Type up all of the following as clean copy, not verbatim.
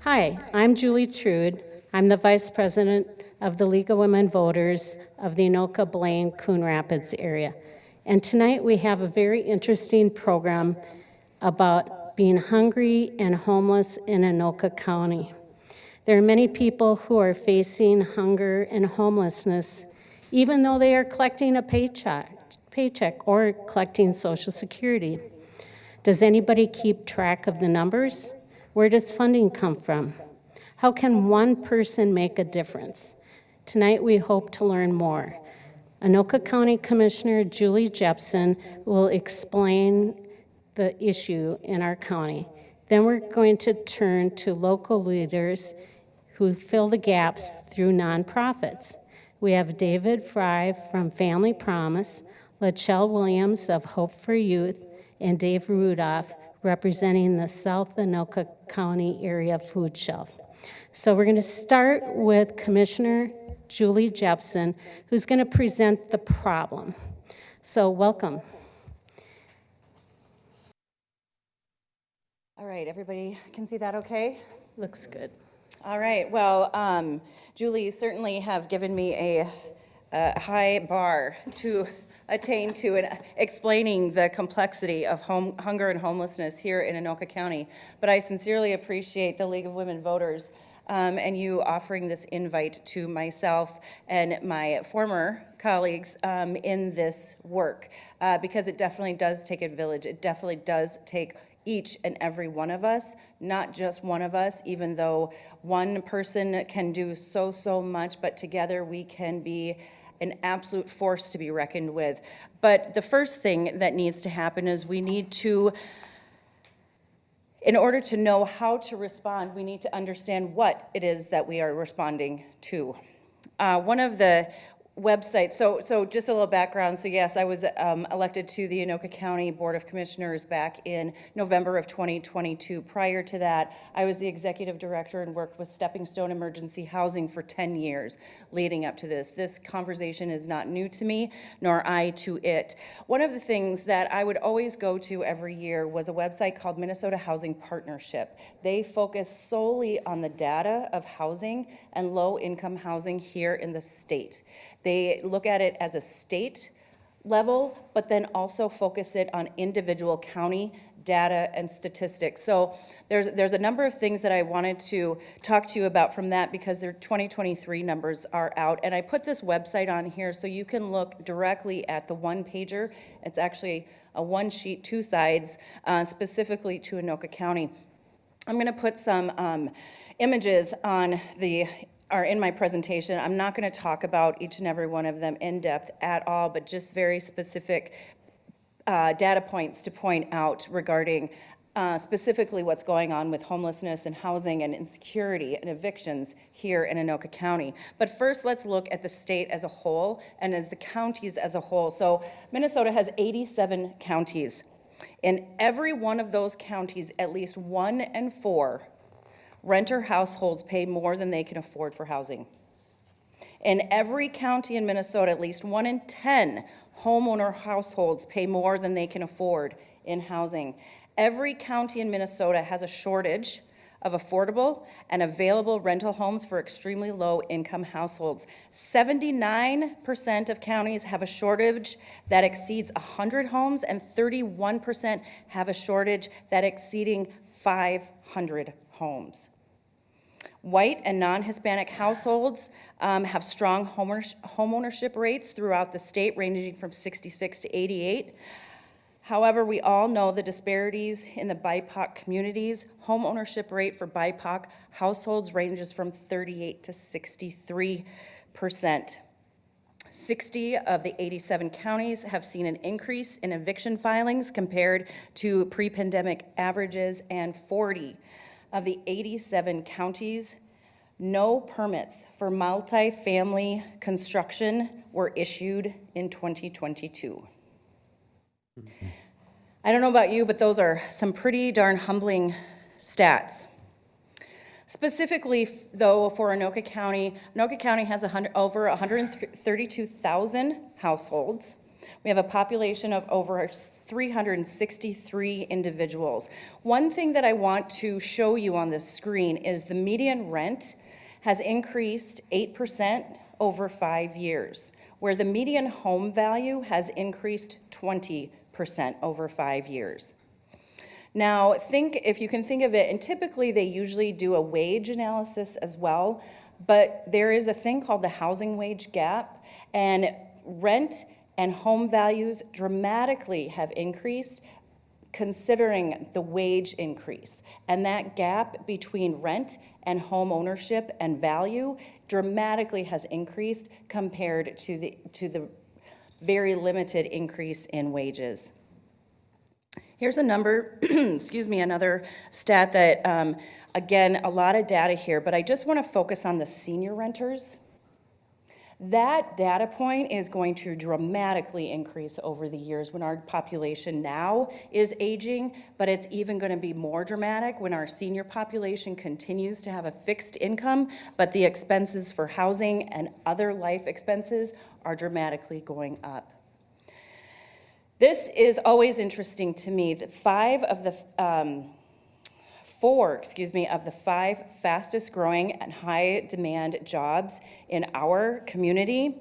Hi, I'm Julie Trude. I'm the Vice President of the League of Women Voters of the Anoka, Blaine, Coon Rapids area. And tonight we have a very interesting program about being hungry and homeless in Anoka County. There are many people who are facing hunger and homelessness, even though they are collecting a paycheck or collecting Social Security. Does anybody keep track of the numbers? Where does funding come from? How can one person make a difference? Tonight we hope to learn more. Anoka County Commissioner Julie Jepson will explain the issue in our county. Then we're going to turn to local leaders who fill the gaps through nonprofits. We have David Fry from Family Promise, Lachelle Williams of Hope for Youth, and Dave Rudolph representing the South Anoka County Area Food Shelf. So we're going to start with Commissioner Julie Jepson, who's going to present the problem. So welcome. All right, everybody can see that okay? Looks good. All right, well, Julie, you certainly have given me a high bar to attain to in explaining the complexity of hunger and homelessness here in Anoka County. But I sincerely appreciate the League of Women Voters and you offering this invite to myself and my former colleagues in this work, because it definitely does take a village. It definitely does take each and every one of us, not just one of us, even though one person can do so much, but together we can be an absolute force to be reckoned with. But the first thing that needs to happen is we need to, in order to know how to respond, we need to understand what it is that we are responding to. One of the websites, so just a little background. So yes, I was elected to the Anoka County Board of Commissioners back in November of 2022. Prior to that, I was the executive director and worked with Stepping Stone Emergency Housing for 10 years leading up to this. This conversation is not new to me, nor I to it. One of the things that I would always go to every year was a website called Minnesota Housing Partnership. They focus solely on the data of housing and low-income housing here in the state. They look at it as a state level, but then also focus it on individual county data and statistics. So there's a number of things that I wanted to talk to you about from that, because their 2023 numbers are out. And I put this website on here so you can look directly at the one pager. It's actually a one sheet, two sides, specifically to Anoka County. I'm going to put some images on are in my presentation. I'm not going to talk about each and every one of them in depth at all, but just very specific data points to point out regarding specifically what's going on with homelessness and housing and insecurity and evictions here in Anoka County. But first, let's look at the state as a whole and as the counties as a whole. So Minnesota has 87 counties. In every one of those counties, at least 1 in 4 renter households pay more than they can afford for housing. In every county in Minnesota, at least 1 in 10 homeowner households pay more than they can afford in housing. Every county in Minnesota has a shortage of affordable and available rental homes for extremely low-income households. 79% of counties have a shortage that exceeds 100 homes, and 31% have a shortage that exceeding 500 homes. White and non-Hispanic households have strong homeownership rates throughout the state, ranging from 66 to 88. However, we all know the disparities in the BIPOC communities. Homeownership rate for BIPOC households ranges from 38 to 63%. 60 of the 87 counties have seen an increase in eviction filings compared to pre-pandemic averages, and 40 of the 87 counties, no permits for multi-family construction were issued in 2022. I don't know about you, but those are some pretty darn humbling stats. Specifically, though, for Anoka County has over 132,000 households. We have a population of over 363 individuals. One thing that I want to show you on this screen is the median rent has increased 8% over 5 years, where the median home value has increased 20% over 5 years. Now, if you can think of it, and typically they usually do a wage analysis as well, but there is a thing called the housing wage gap, and rent and home values dramatically have increased considering the wage increase. And that gap between rent and home ownership and value dramatically has increased compared to the very limited increase in wages. Here's a number, excuse me, another stat that, again, a lot of data here, but I just want to focus on the senior renters. That data point is going to dramatically increase over the years when our population now is aging, but it's even going to be more dramatic when our senior population continues to have a fixed income, but the expenses for housing and other life expenses are dramatically going up. This is always interesting to me that four of the 5 fastest growing and high demand jobs in our community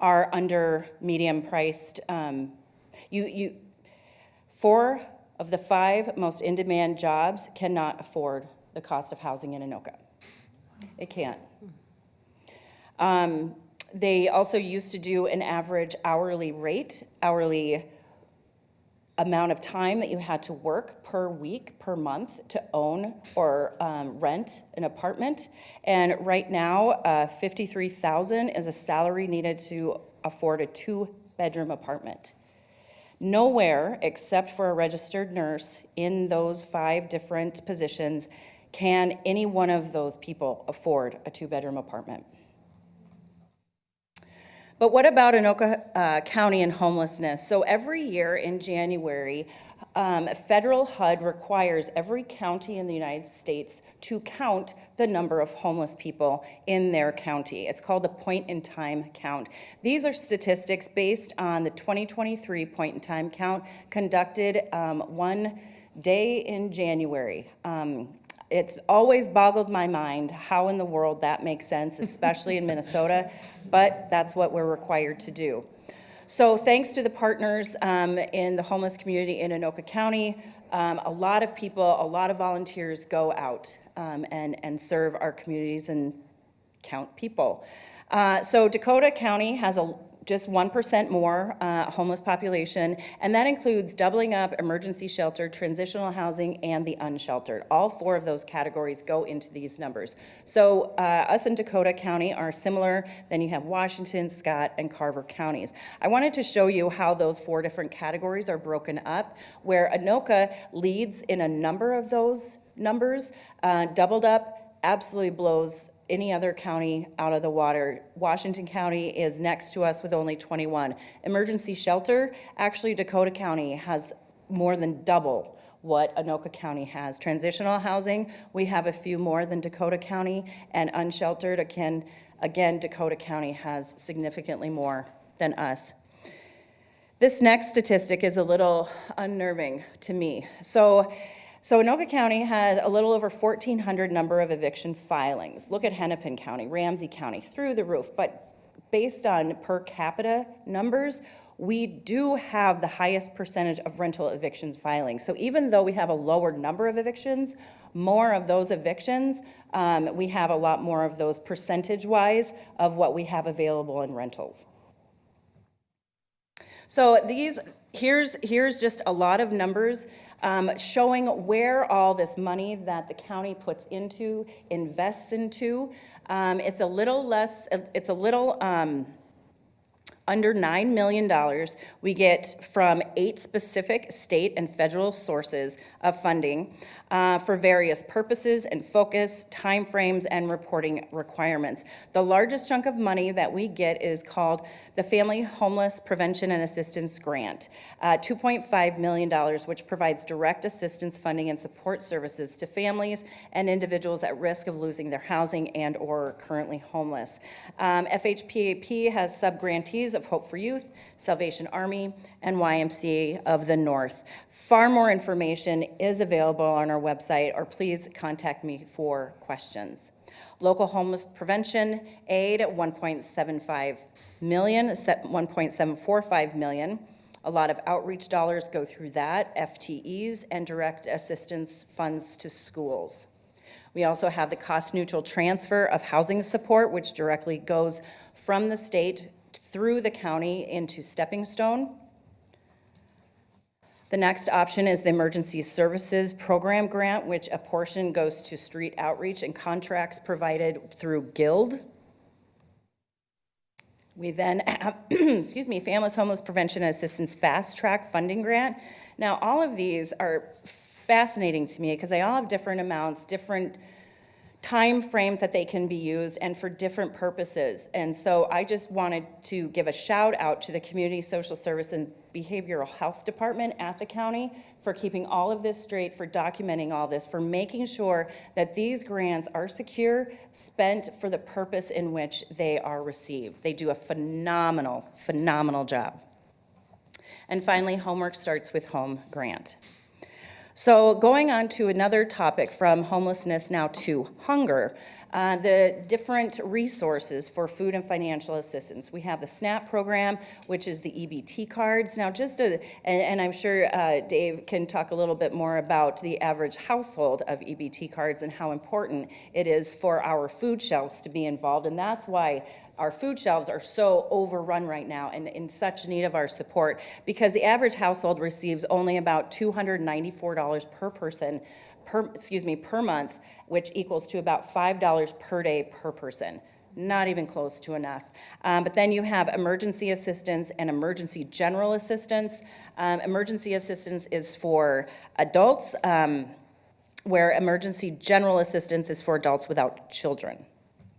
are under medium priced. 4 of the 5 most in demand jobs cannot afford the cost of housing in Anoka. It can't. They also used to do an average hourly amount of time that you had to work per week, per month to own or rent an apartment. And right now, $53,000 is a salary needed to afford a 2-bedroom apartment. Nowhere except for a registered nurse in those 5 different positions can any one of those people afford a 2-bedroom apartment. But what about Anoka County and homelessness? So every year in January, federal HUD requires every county in the United States to count the number of homeless people in their county. It's called the point-in-time count. These are statistics based on the 2023 point-in-time count conducted one day in January. It's always boggled my mind how in the world that makes sense, especially in Minnesota, but that's what we're required to do. So thanks to the partners in the homeless community in Anoka County, a lot of people, a lot of volunteers go out and serve our communities and count people. So Dakota County has just 1% more homeless population, and that includes doubling up emergency shelter, transitional housing, and the unsheltered. All 4 of those categories go into these numbers. So us in Dakota County are similar. Then you have Washington, Scott, and Carver counties. I wanted to show you how those 4 different categories are broken up, where Anoka leads in a number of those numbers. Doubled up absolutely blows any other county out of the water. Washington County is next to us with only 21. Emergency shelter, actually Dakota County has more than double what Anoka County has. Transitional housing, we have a few more than Dakota County, and unsheltered, again, Dakota County has significantly more than us. This next statistic is a little unnerving to me. So Anoka County had a little over 1,400 number of eviction filings. Look at Hennepin County, Ramsey County, through the roof. But based on per capita numbers, we do have the highest percentage of rental evictions filings. So even though we have a lower number of evictions, more of those evictions, we have a lot more of those percentage-wise of what we have available in rentals. So here's just a lot of numbers showing where all this money that the county puts into, invests into. It's a little under $9 million we get from 8 specific state and federal sources of funding for various purposes and focus, timeframes, and reporting requirements. The largest chunk of money that we get is called the Family Homeless Prevention and Assistance Grant, $2.5 million, which provides direct assistance, funding, and support services to families and individuals at risk of losing their housing and or currently homeless. FHPAP has sub-grantees of Hope for Youth, Salvation Army, and YMCA of the North. Far more information is available on our website, or please contact me for questions. Local homeless prevention aid, $1.75 million, $1.745 million. A lot of outreach dollars go through that, FTEs, and direct assistance funds to schools. We also have the cost-neutral transfer of housing support, which directly goes from the state through the county into Stepping Stone. The next option is the Emergency Services Program Grant, which a portion goes to street outreach and contracts provided through Guild. We then have, Families Homeless Prevention and Assistance Fast Track Funding Grant. Now, all of these are fascinating to me because they all have different amounts, different time frames that they can be used, and for different purposes. And so I just wanted to give a shout out to the Community Social Service and Behavioral Health Department at the county for keeping all of this straight, for documenting all this, for making sure that these grants are secure, spent for the purpose in which they are received. They do a phenomenal, phenomenal job. And finally, Homework Starts with Home grant. So going on to another topic, from homelessness now to hunger, the different resources for food and financial assistance. We have the SNAP program, which is the EBT cards. Now and I'm sure Dave can talk a little bit more about the average household of EBT cards and how important it is for our food shelves to be involved, and that's why our food shelves are so overrun right now and in such need of our support, because the average household receives only about $294 per person per month, which equals to about $5 per day per person. Not even close to enough. But then you have emergency assistance and emergency general assistance. Emergency assistance is for adults, where emergency general assistance is for adults without children.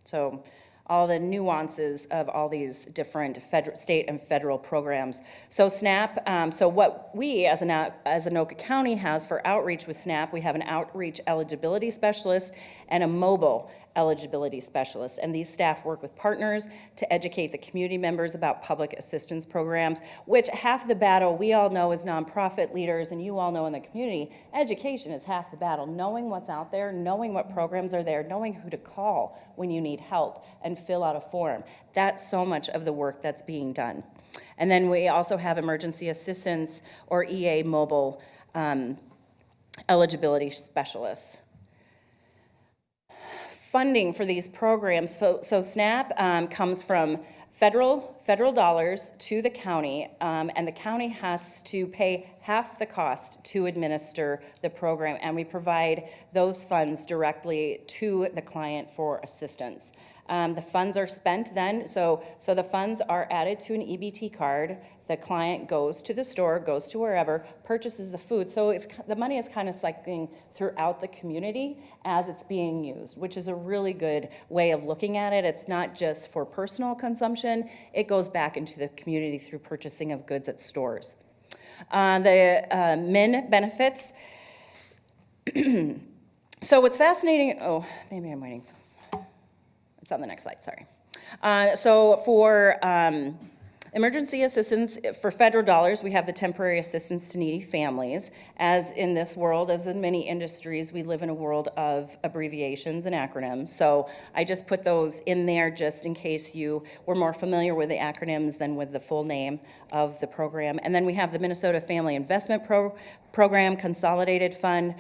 So all the nuances of all these different state and federal programs. So SNAP, so what we as Anoka County has for outreach with SNAP, we have an outreach eligibility specialist and a mobile eligibility specialist. And these staff work with partners to educate the community members about public assistance programs, which half the battle we all know as nonprofit leaders, and you all know in the community, education is half the battle. Knowing what's out there, knowing what programs are there, knowing who to call when you need help and fill out a form. That's so much of the work that's being done. And then we also have emergency assistance, or EA mobile eligibility specialists. Funding for these programs, so SNAP comes from federal dollars to the county, and the county has to pay half the cost to administer the program, and we provide those funds directly to the client for assistance. The funds are spent then, so the funds are added to an EBT card. The client goes to the store, goes to wherever, purchases the food. So the money is kind of cycling throughout the community as it's being used, which is a really good way of looking at it. It's not just for personal consumption, it goes back into the community through purchasing of goods at stores. The MIN benefits. So what's fascinating, maybe I'm waiting. It's on the next slide, sorry. So for emergency assistance, for federal dollars, we have the temporary assistance to needy families. As in this world, as in many industries, we live in a world of abbreviations and acronyms. So I just put those in there just in case you were more familiar with the acronyms than with the full name of the program. And then we have the Minnesota Family Investment Program Consolidated Fund.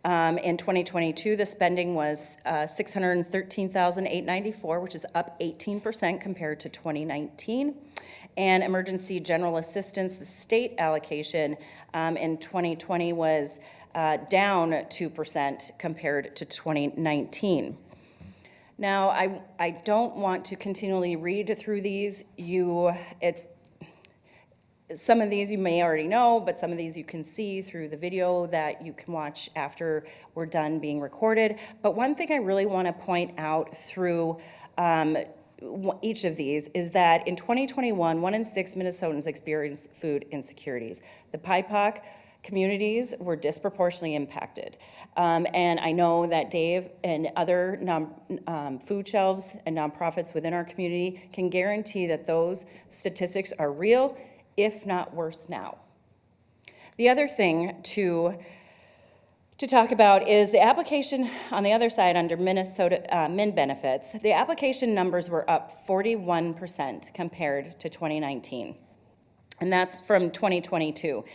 In 2022, the spending was $613,894, which is up 18% compared to 2019. And emergency general assistance, the state allocation in 2020 was down 2% compared to 2019. Now, I don't want to continually read through these. Some of these you may already know, but some of these you can see through the video that you can watch after we're done being recorded. But one thing I really want to point out through each of these is that in 2021, 1 in 6 Minnesotans experienced food insecurities. The PIPOC communities were disproportionately impacted. And I know that Dave and other food shelves and nonprofits within our community can guarantee that those statistics are real, if not worse now. The other thing to talk about is the application on the other side under Minnesota MIN benefits. The application numbers were up 41% compared to 2019, and that's from 2022.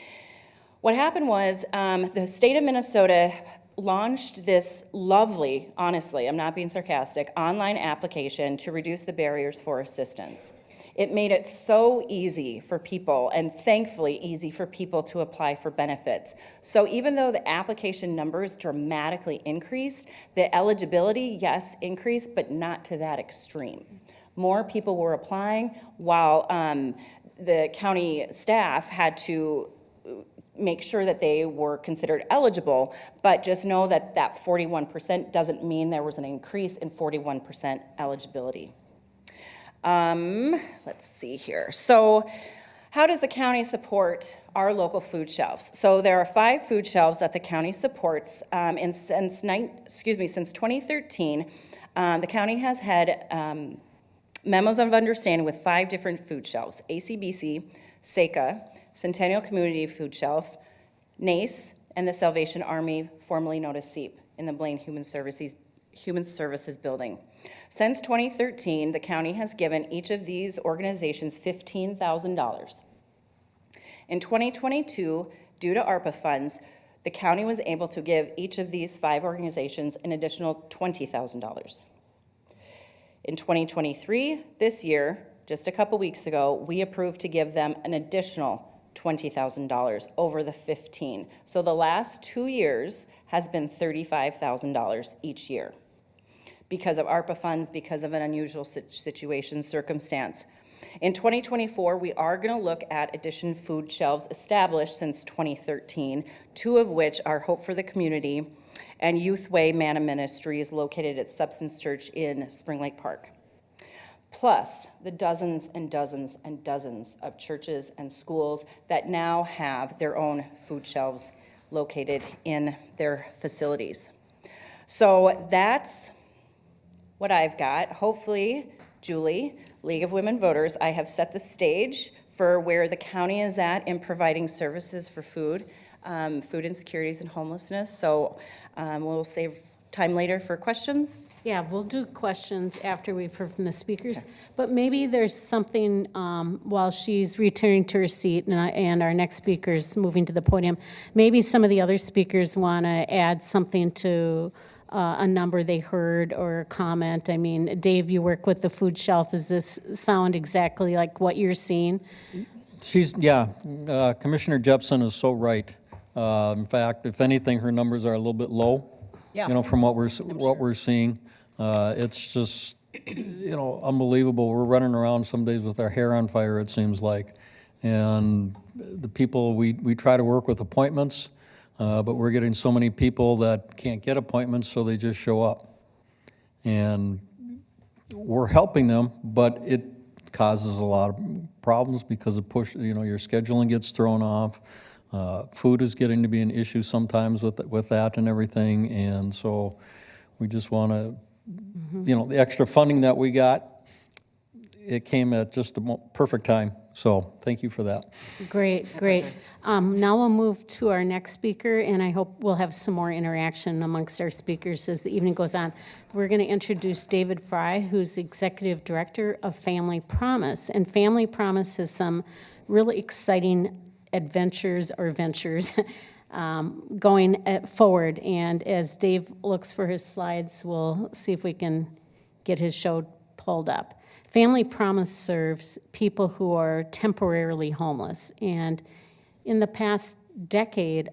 What happened was the state of Minnesota launched this lovely, honestly, I'm not being sarcastic, online application to reduce the barriers for assistance. It made it so easy for people, and thankfully easy for people to apply for benefits. So even though the application numbers dramatically increased, the eligibility, yes, increased, but not to that extreme. More people were applying, while the county staff had to make sure that they were considered eligible, but just know that that 41% doesn't mean there was an increase in 41% eligibility. Let's see here. So how does the county support our local food shelves? So there are 5 food shelves that the county supports, and since 2013, the county has had memos of understanding with 5 different food shelves: ACBC, SECA, Centennial Community Food Shelf, NACE, and the Salvation Army, formerly known as SEEP, in the Blaine Human Services Building. Since 2013, the county has given each of these organizations $15,000. In 2022, due to ARPA funds, the county was able to give each of these 5 organizations an additional $20,000. In 2023, this year, just a couple weeks ago, we approved to give them an additional $20,000 over the 15. So the last 2 years has been $35,000 each year because of ARPA funds, because of an unusual situation, circumstance. In 2024, we are going to look at additional food shelves established since 2013, 2 of which are Hope for the Community and Youth Way Manna Ministries located at Substance Church in Spring Lake Park. Plus the dozens and dozens and dozens of churches and schools that now have their own food shelves located in their facilities. So that's what I've got. Hopefully, Julie, League of Women Voters, I have set the stage for where the county is at in providing services for food insecurities and homelessness. So we'll save time later for questions. Yeah, we'll do questions after we've heard from the speakers. Okay. But maybe there's something while she's returning to her seat and our next speaker's moving to the podium, maybe some of the other speakers want to add something to a number they heard or a comment. I mean, Dave, you work with the food shelf. Does this sound exactly like what you're seeing? Commissioner Jepson is so right. In fact, if anything, her numbers are a little bit low. Yeah. From what we're seeing. It's just, unbelievable. We're running around some days with our hair on fire, it seems like. And the people, we try to work with appointments, but we're getting so many people that can't get appointments, so they just show up. And we're helping them, but it causes a lot of problems because of your scheduling gets thrown off. Food is getting to be an issue sometimes with that and everything, and so we just want to, the extra funding that we got, it came at just the perfect time. So thank you for that. Great. Now we'll move to our next speaker, and I hope we'll have some more interaction amongst our speakers as the evening goes on. We're going to introduce David Fry, who's Executive Director of Family Promise, and Family Promise has some really exciting ventures going forward. And as Dave looks for his slides, we'll see if we can get his show pulled up. Family Promise serves people who are temporarily homeless. And in the past decade,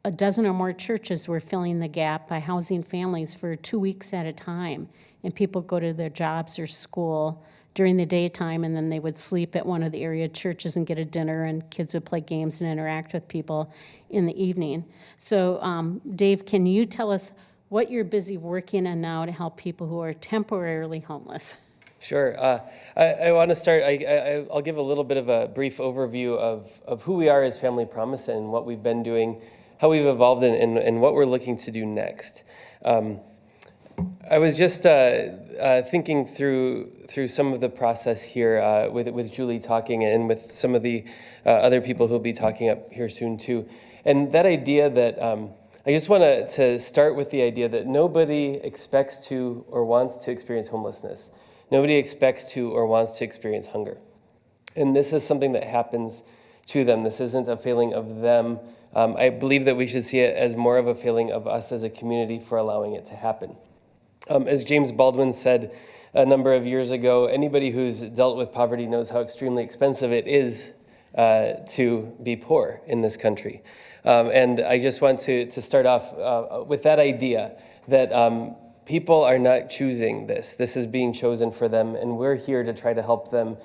a dozen or more churches were filling the gap by housing families for 2 weeks at a time. And people go to their jobs or school during the daytime, and then they would sleep at one of the area churches and get a dinner, and kids would play games and interact with people in the evening. So Dave, can you tell us what you're busy working on now to help people who are temporarily homeless? Sure. I want to start, I'll give a little bit of a brief overview of who we are as Family Promise and what we've been doing, how we've evolved, and what we're looking to do next. I was just thinking through some of the process here with Julie talking and with some of the other people who'll be talking up here soon too. And that idea that I just want to start with the idea that nobody expects to or wants to experience homelessness. Nobody expects to or wants to experience hunger. And this is something that happens to them. This isn't a failing of them. I believe that we should see it as more of a failing of us as a community for allowing it to happen. As James Baldwin said a number of years ago, anybody who's dealt with poverty knows how extremely expensive it is to be poor in this country. And I just want to start off with that idea that people are not choosing this. This is being chosen for them, and we're here to try to help them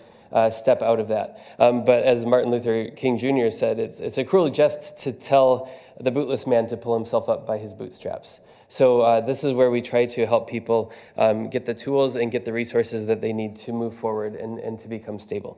step out of that. But as Martin Luther King Jr. said, it's a cruel jest to tell the bootless man to pull himself up by his bootstraps. So this is where we try to help people get the tools and get the resources that they need to move forward and to become stable.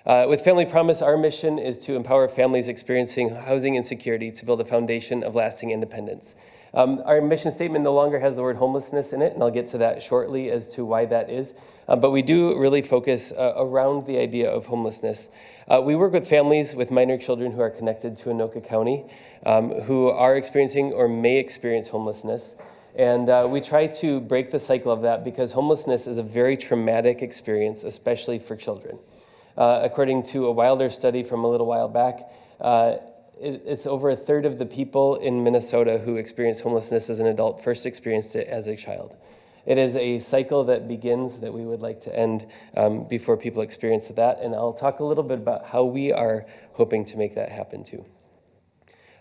With Family Promise, our mission is to empower families experiencing housing insecurity to build a foundation of lasting independence. Our mission statement no longer has the word homelessness in it, and I'll get to that shortly as to why that is. But we do really focus around the idea of homelessness. We work with families with minor children who are connected to Anoka County, who are experiencing or may experience homelessness. And we try to break the cycle of that because homelessness is a very traumatic experience, especially for children. According to a Wilder study from a little while back, it's over a third of the people in Minnesota who experience homelessness as an adult first experienced it as a child. It is a cycle that begins that we would like to end before people experience that, and I'll talk a little bit about how we are hoping to make that happen too.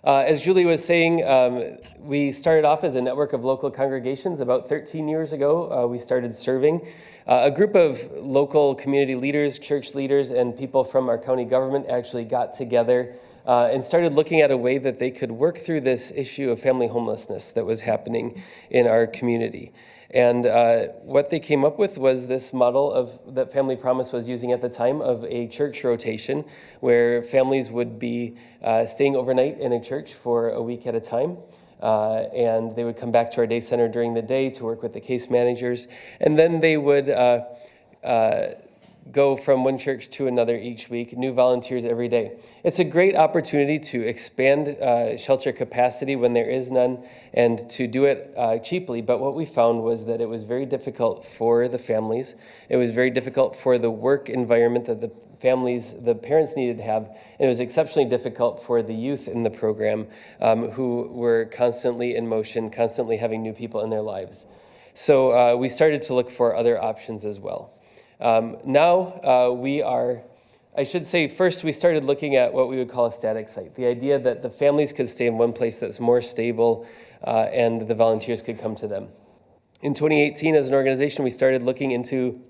As Julie was saying, we started off as a network of local congregations. About 13 years ago, we started serving. A group of local community leaders, church leaders, and people from our county government actually got together and started looking at a way that they could work through this issue of family homelessness that was happening in our community. And what they came up with was this model that Family Promise was using at the time of a church rotation where families would be staying overnight in a church for a week at a time. And they would come back to our day center during the day to work with the case managers. And then they would go from one church to another each week, new volunteers every day. It's a great opportunity to expand shelter capacity when there is none and to do it cheaply. But what we found was that it was very difficult for the families. It was very difficult for the work environment that the parents needed to have. And it was exceptionally difficult for the youth in the program who were constantly in motion, constantly having new people in their lives. So we started to look for other options as well. Now we are, I should say, first we started looking at what we would call a static site. The idea that the families could stay in one place that's more stable and the volunteers could come to them. In 2018, as an organization, we started looking into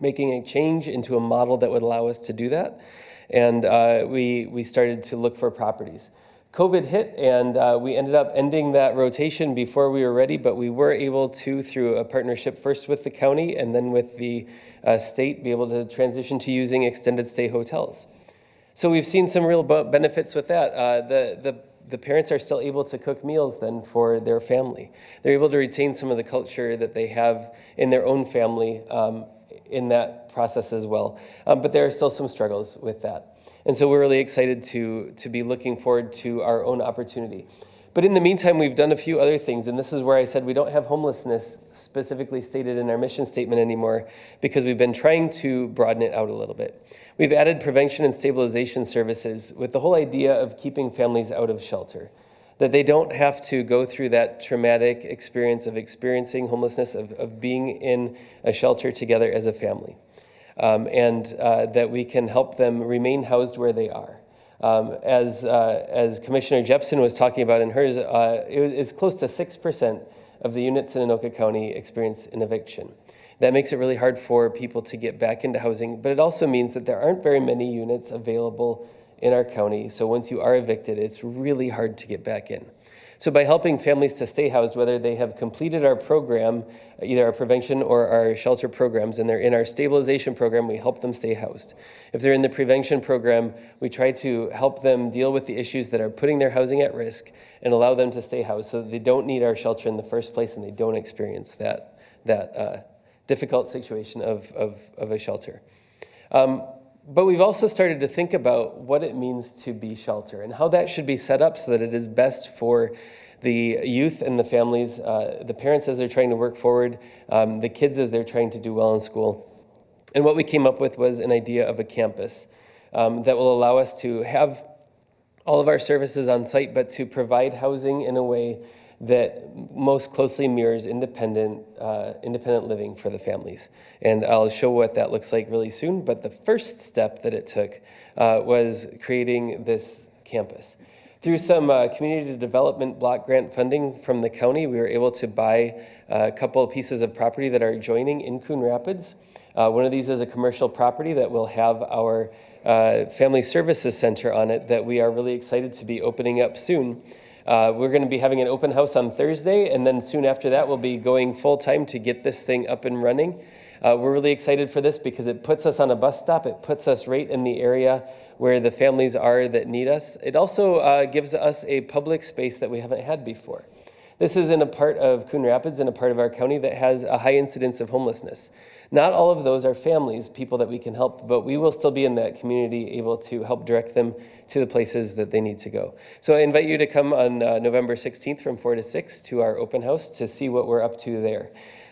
making a change into a model that would allow us to do that. And we started to look for properties. COVID hit, and we ended up ending that rotation before we were ready, but we were able to, through a partnership first with the county and then with the state, be able to transition to using extended stay hotels. So we've seen some real benefits with that. The parents are still able to cook meals then for their family. They're able to retain some of the culture that they have in their own family in that process as well. But there are still some struggles with that. And so we're really excited to be looking forward to our own opportunity. But in the meantime, we've done a few other things, and this is where I said we don't have homelessness specifically stated in our mission statement anymore because we've been trying to broaden it out a little bit. We've added prevention and stabilization services with the whole idea of keeping families out of shelter, that they don't have to go through that traumatic experience of experiencing homelessness, of being in a shelter together as a family. And that we can help them remain housed where they are. As Commissioner Jepson was talking about in hers, it's close to 6% of the units in Anoka County experience an eviction. That makes it really hard for people to get back into housing, but it also means that there aren't very many units available in our county. So once you are evicted, it's really hard to get back in. So by helping families to stay housed, whether they have completed our program, either our prevention or our shelter programs, and they're in our stabilization program, we help them stay housed. If they're in the prevention program, we try to help them deal with the issues that are putting their housing at risk and allow them to stay housed so that they don't need our shelter in the first place and they don't experience that difficult situation of a shelter. But we've also started to think about what it means to be shelter and how that should be set up so that it is best for the youth and the families, the parents as they're trying to work forward, the kids as they're trying to do well in school. And what we came up with was an idea of a campus that will allow us to have all of our services on site, but to provide housing in a way that most closely mirrors independent living for the families. And I'll show what that looks like really soon, but the first step that it took was creating this campus. Through some community development block grant funding from the county, we were able to buy a couple of pieces of property that are adjoining in Coon Rapids. One of these is a commercial property that will have our Family Services Center on it that we are really excited to be opening up soon. We're going to be having an open house on Thursday, and then soon after that, we'll be going full-time to get this thing up and running. We're really excited for this because it puts us on a bus stop. It puts us right in the area where the families are that need us. It also gives us a public space that we haven't had before. This is in a part of Coon Rapids, in a part of our county that has a high incidence of homelessness. Not all of those are families, people that we can help, but we will still be in that community able to help direct them to the places that they need to go. So I invite you to come on November 16th from 4 to 6 to our open house to see what we're up to there.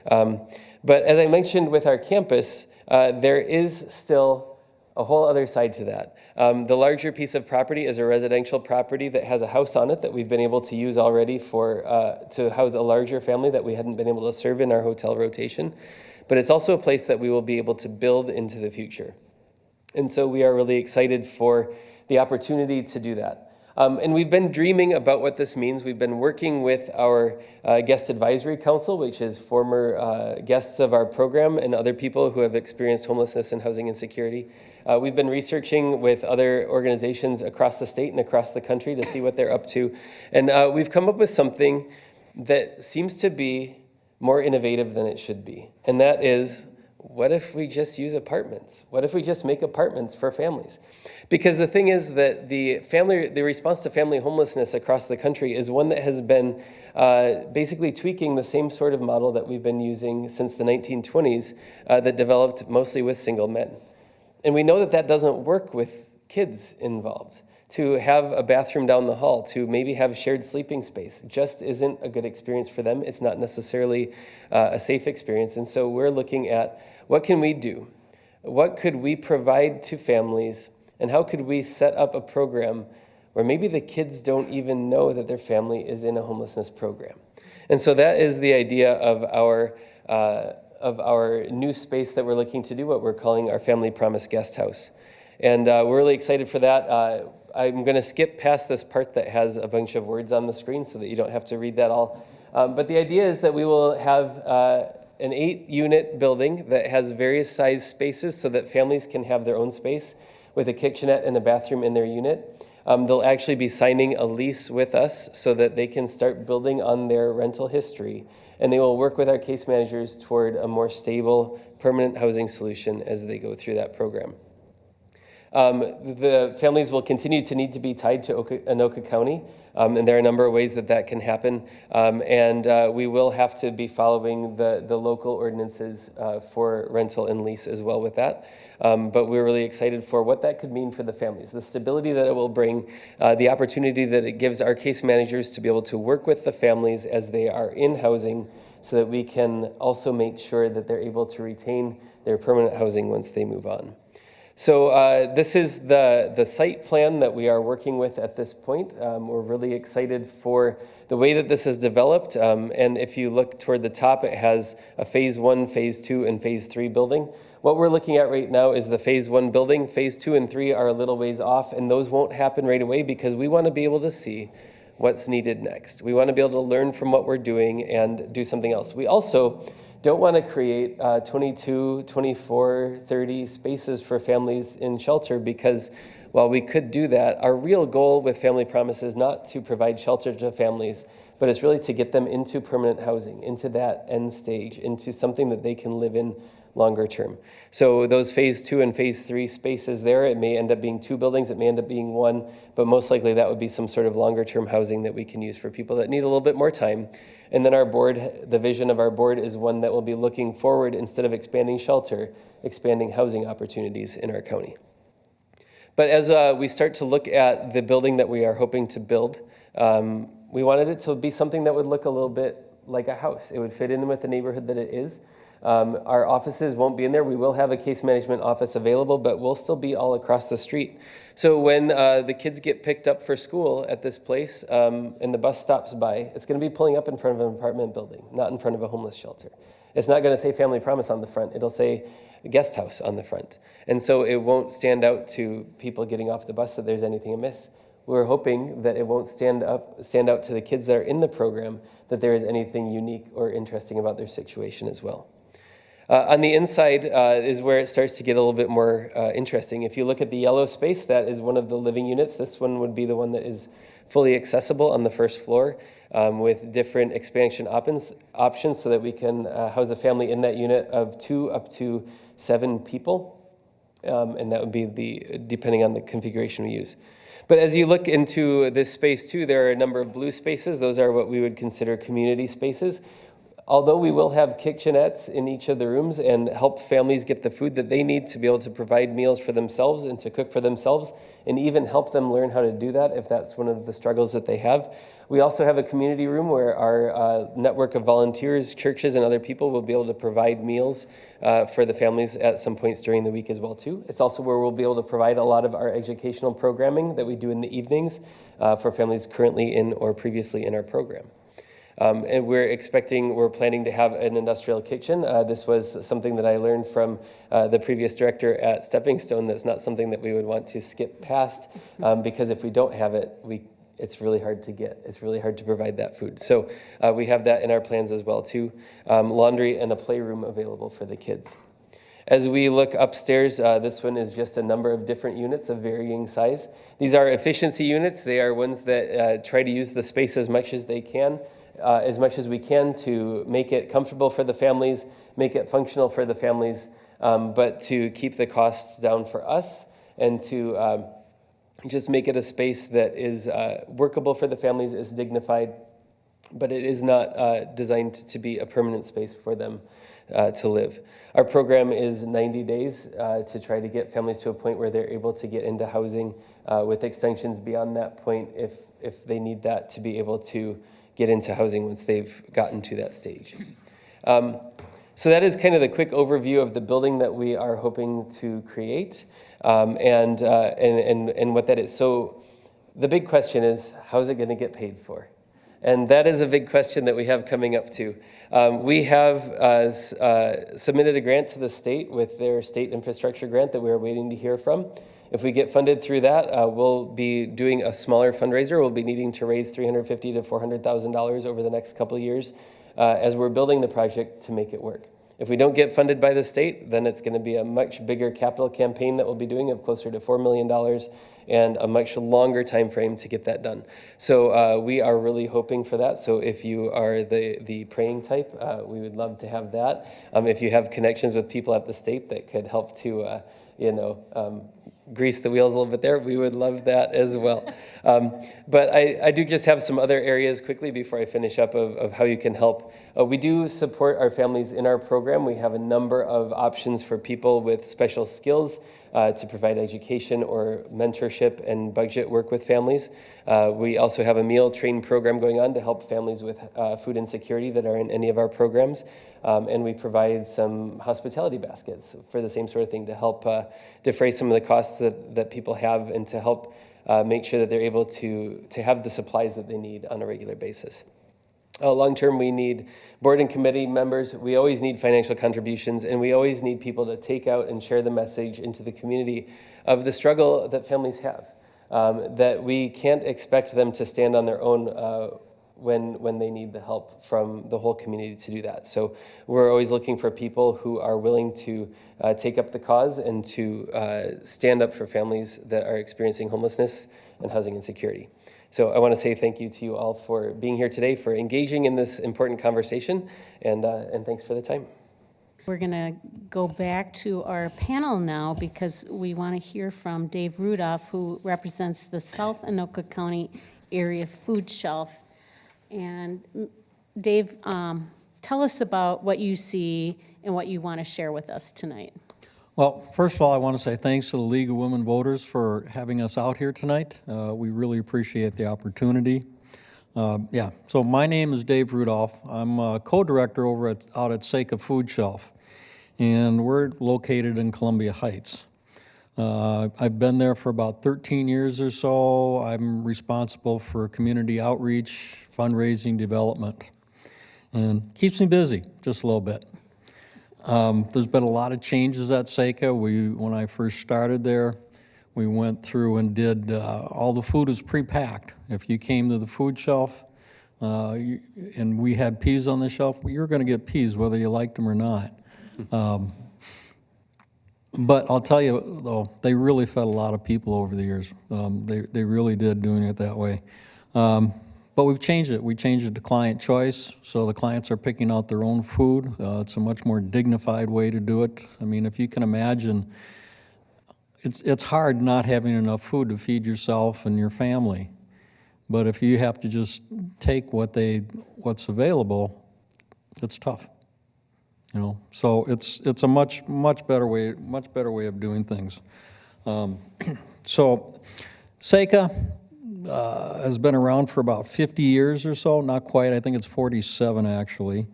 But as I mentioned with our campus, there is still a whole other side to that. The larger piece of property is a residential property that has a house on it that we've been able to use already to house a larger family that we hadn't been able to serve in our hotel rotation. But it's also a place that we will be able to build into the future. And so we are really excited for the opportunity to do that. And we've been dreaming about what this means. We've been working with our Guest Advisory Council, which is former guests of our program and other people who have experienced homelessness and housing insecurity. We've been researching with other organizations across the state and across the country to see what they're up to. And we've come up with something that seems to be more innovative than it should be. And that is, what if we just use apartments? What if we just make apartments for families? Because the thing is that the response to family homelessness across the country is one that has been basically tweaking the same sort of model that we've been using since the 1920s that developed mostly with single men. And we know that that doesn't work with kids involved. To have a bathroom down the hall, to maybe have shared sleeping space, just isn't a good experience for them. It's not necessarily a safe experience. And so we're looking at what can we do? What could we provide to families? And how could we set up a program where maybe the kids don't even know that their family is in a homelessness program? And so that is the idea of our new space that we're looking to do, what we're calling our Family Promise Guest House. And we're really excited for that. I'm going to skip past this part that has a bunch of words on the screen so that you don't have to read that all. But the idea is that we will have an 8-unit building that has various size spaces so that families can have their own space with a kitchenette and a bathroom in their unit. They'll actually be signing a lease with us so that they can start building on their rental history. And they will work with our case managers toward a more stable, permanent housing solution as they go through that program. The families will continue to need to be tied to Anoka County, and there are a number of ways that can happen. And we will have to be following the local ordinances for rental and lease as well with that. But we're really excited for what that could mean for the families, the stability that it will bring, the opportunity that it gives our case managers to be able to work with the families as they are in housing so that we can also make sure that they're able to retain their permanent housing once they move on. So this is the site plan that we are working with at this point. We're really excited for the way that this is developed. And if you look toward the top, it has a phase 1, phase 2, and phase 3 building. What we're looking at right now is the phase 1 building. Phase 2 and 3 are a little ways off, and those won't happen right away because we want to be able to see what's needed next. We want to be able to learn from what we're doing and do something else. We also don't want to create 22, 24, 30 spaces for families in shelter, because while we could do that, our real goal with Family Promise is not to provide shelter to families, but it's really to get them into permanent housing, into that end stage, into something that they can live in longer term. So those phase 2 and phase 3 spaces there, it may end up being 2 buildings, it may end up being 1, but most likely that would be some sort of longer term housing that we can use for people that need a little bit more time. And then our board, the vision of our board is one that will be looking forward, instead of expanding shelter, expanding housing opportunities in our county. But as we start to look at the building that we are hoping to build, we wanted it to be something that would look a little bit like a house. It would fit in with the neighborhood that it is. Our offices won't be in there. We will have a case management office available, but we'll still be all across the street. So when the kids get picked up for school at this place and the bus stops by, it's going to be pulling up in front of an apartment building, not in front of a homeless shelter. It's not going to say Family Promise on the front. It'll say guest house on the front. And so it won't stand out to people getting off the bus that there's anything amiss. We're hoping that it won't stand out to the kids that are in the program that there is anything unique or interesting about their situation as well. On the inside is where it starts to get a little bit more interesting. If you look at the yellow space, that is one of the living units. This one would be the one that is fully accessible on the first floor with different expansion options so that we can house a family in that unit of 2 up to 7 people. And that would be depending on the configuration we use. But as you look into this space too, there are a number of blue spaces. Those are what we would consider community spaces. Although we will have kitchenettes in each of the rooms and help families get the food that they need to be able to provide meals for themselves and to cook for themselves, and even help them learn how to do that if that's one of the struggles that they have. We also have a community room where our network of volunteers, churches, and other people will be able to provide meals for the families at some points during the week as well too. It's also where we'll be able to provide a lot of our educational programming that we do in the evenings for families currently in or previously in our program. And we're planning to have an industrial kitchen. This was something that I learned from the previous director at Stepping Stone. That's not something that we would want to skip past because if we don't have it, it's really hard to get. It's really hard to provide that food. So we have that in our plans as well too. Laundry and a playroom available for the kids. As we look upstairs, this one is just a number of different units of varying size. These are efficiency units. They are ones that try to use the space as much as they can. As much as we can to make it comfortable for the families, make it functional for the families, but to keep the costs down for us and to just make it a space that is workable for the families, is dignified, but it is not designed to be a permanent space for them to live. Our program is 90 days to try to get families to a point where they're able to get into housing with extensions beyond that point if they need that to be able to get into housing once they've gotten to that stage. So that is kind of the quick overview of the building that we are hoping to create and what that is. So the big question is, how's it going to get paid for? And that is a big question that we have coming up too. We have submitted a grant to the state with their state infrastructure grant that we're waiting to hear from. If we get funded through that, we'll be doing a smaller fundraiser. We'll be needing to raise $350,000 to $400,000 over the next couple of years as we're building the project to make it work. If we don't get funded by the state, then it's going to be a much bigger capital campaign that we'll be doing of closer to $4 million and a much longer time frame to get that done. So we are really hoping for that. So if you are the praying type, we would love to have that. If you have connections with people at the state that could help to, grease the wheels a little bit there, we would love that as well. But I do just have some other areas quickly before I finish up of how you can help. We do support our families in our program. We have a number of options for people with special skills to provide education or mentorship and budget work with families. We also have a meal train program going on to help families with food insecurity that are in any of our programs. And we provide some hospitality baskets for the same sort of thing to help defray some of the costs that people have and to help make sure that they're able to have the supplies that they need on a regular basis. Long-term, we need board and committee members. We always need financial contributions, and we always need people to take out and share the message into the community of the struggle that families have. that we can't expect them to stand on their own when they need the help from the whole community to do that. So we're always looking for people who are willing to take up the cause and to stand up for families that are experiencing homelessness and housing insecurity. So I want to say thank you to you all for being here today, for engaging in this important conversation, and thanks for the time. We're going to go back to our panel now because we want to hear from Dave Rudolph, who represents the South Anoka County Area Food Shelf. And Dave, tell us about what you see and what you want to share with us tonight. Well, first of all, I want to say thanks to the League of Women Voters for having us out here tonight. We really appreciate the opportunity. So my name is Dave Rudolph. I'm a co-director out at SACA Food Shelf, and we're located in Columbia Heights. I've been there for about 13 years or so. I'm responsible for community outreach, fundraising, development, and keeps me busy just a little bit. There's been a lot of changes at SACA. When I first started there, we went through and did, all the food was pre-packed. If you came to the food shelf and we had peas on the shelf, well, you were going to get peas whether you liked them or not. But I'll tell you, though, they really fed a lot of people over the years. They really did, doing it that way. But we've changed it. We changed it to client choice, so the clients are picking out their own food. It's a much more dignified way to do it. I mean, if you can imagine, it's hard not having enough food to feed yourself and your family. But if you have to just take what's available, it's tough. You know, so it's a much better way of doing things. So SACA has been around for about 50 years or so, not quite. I think it's 47 actually.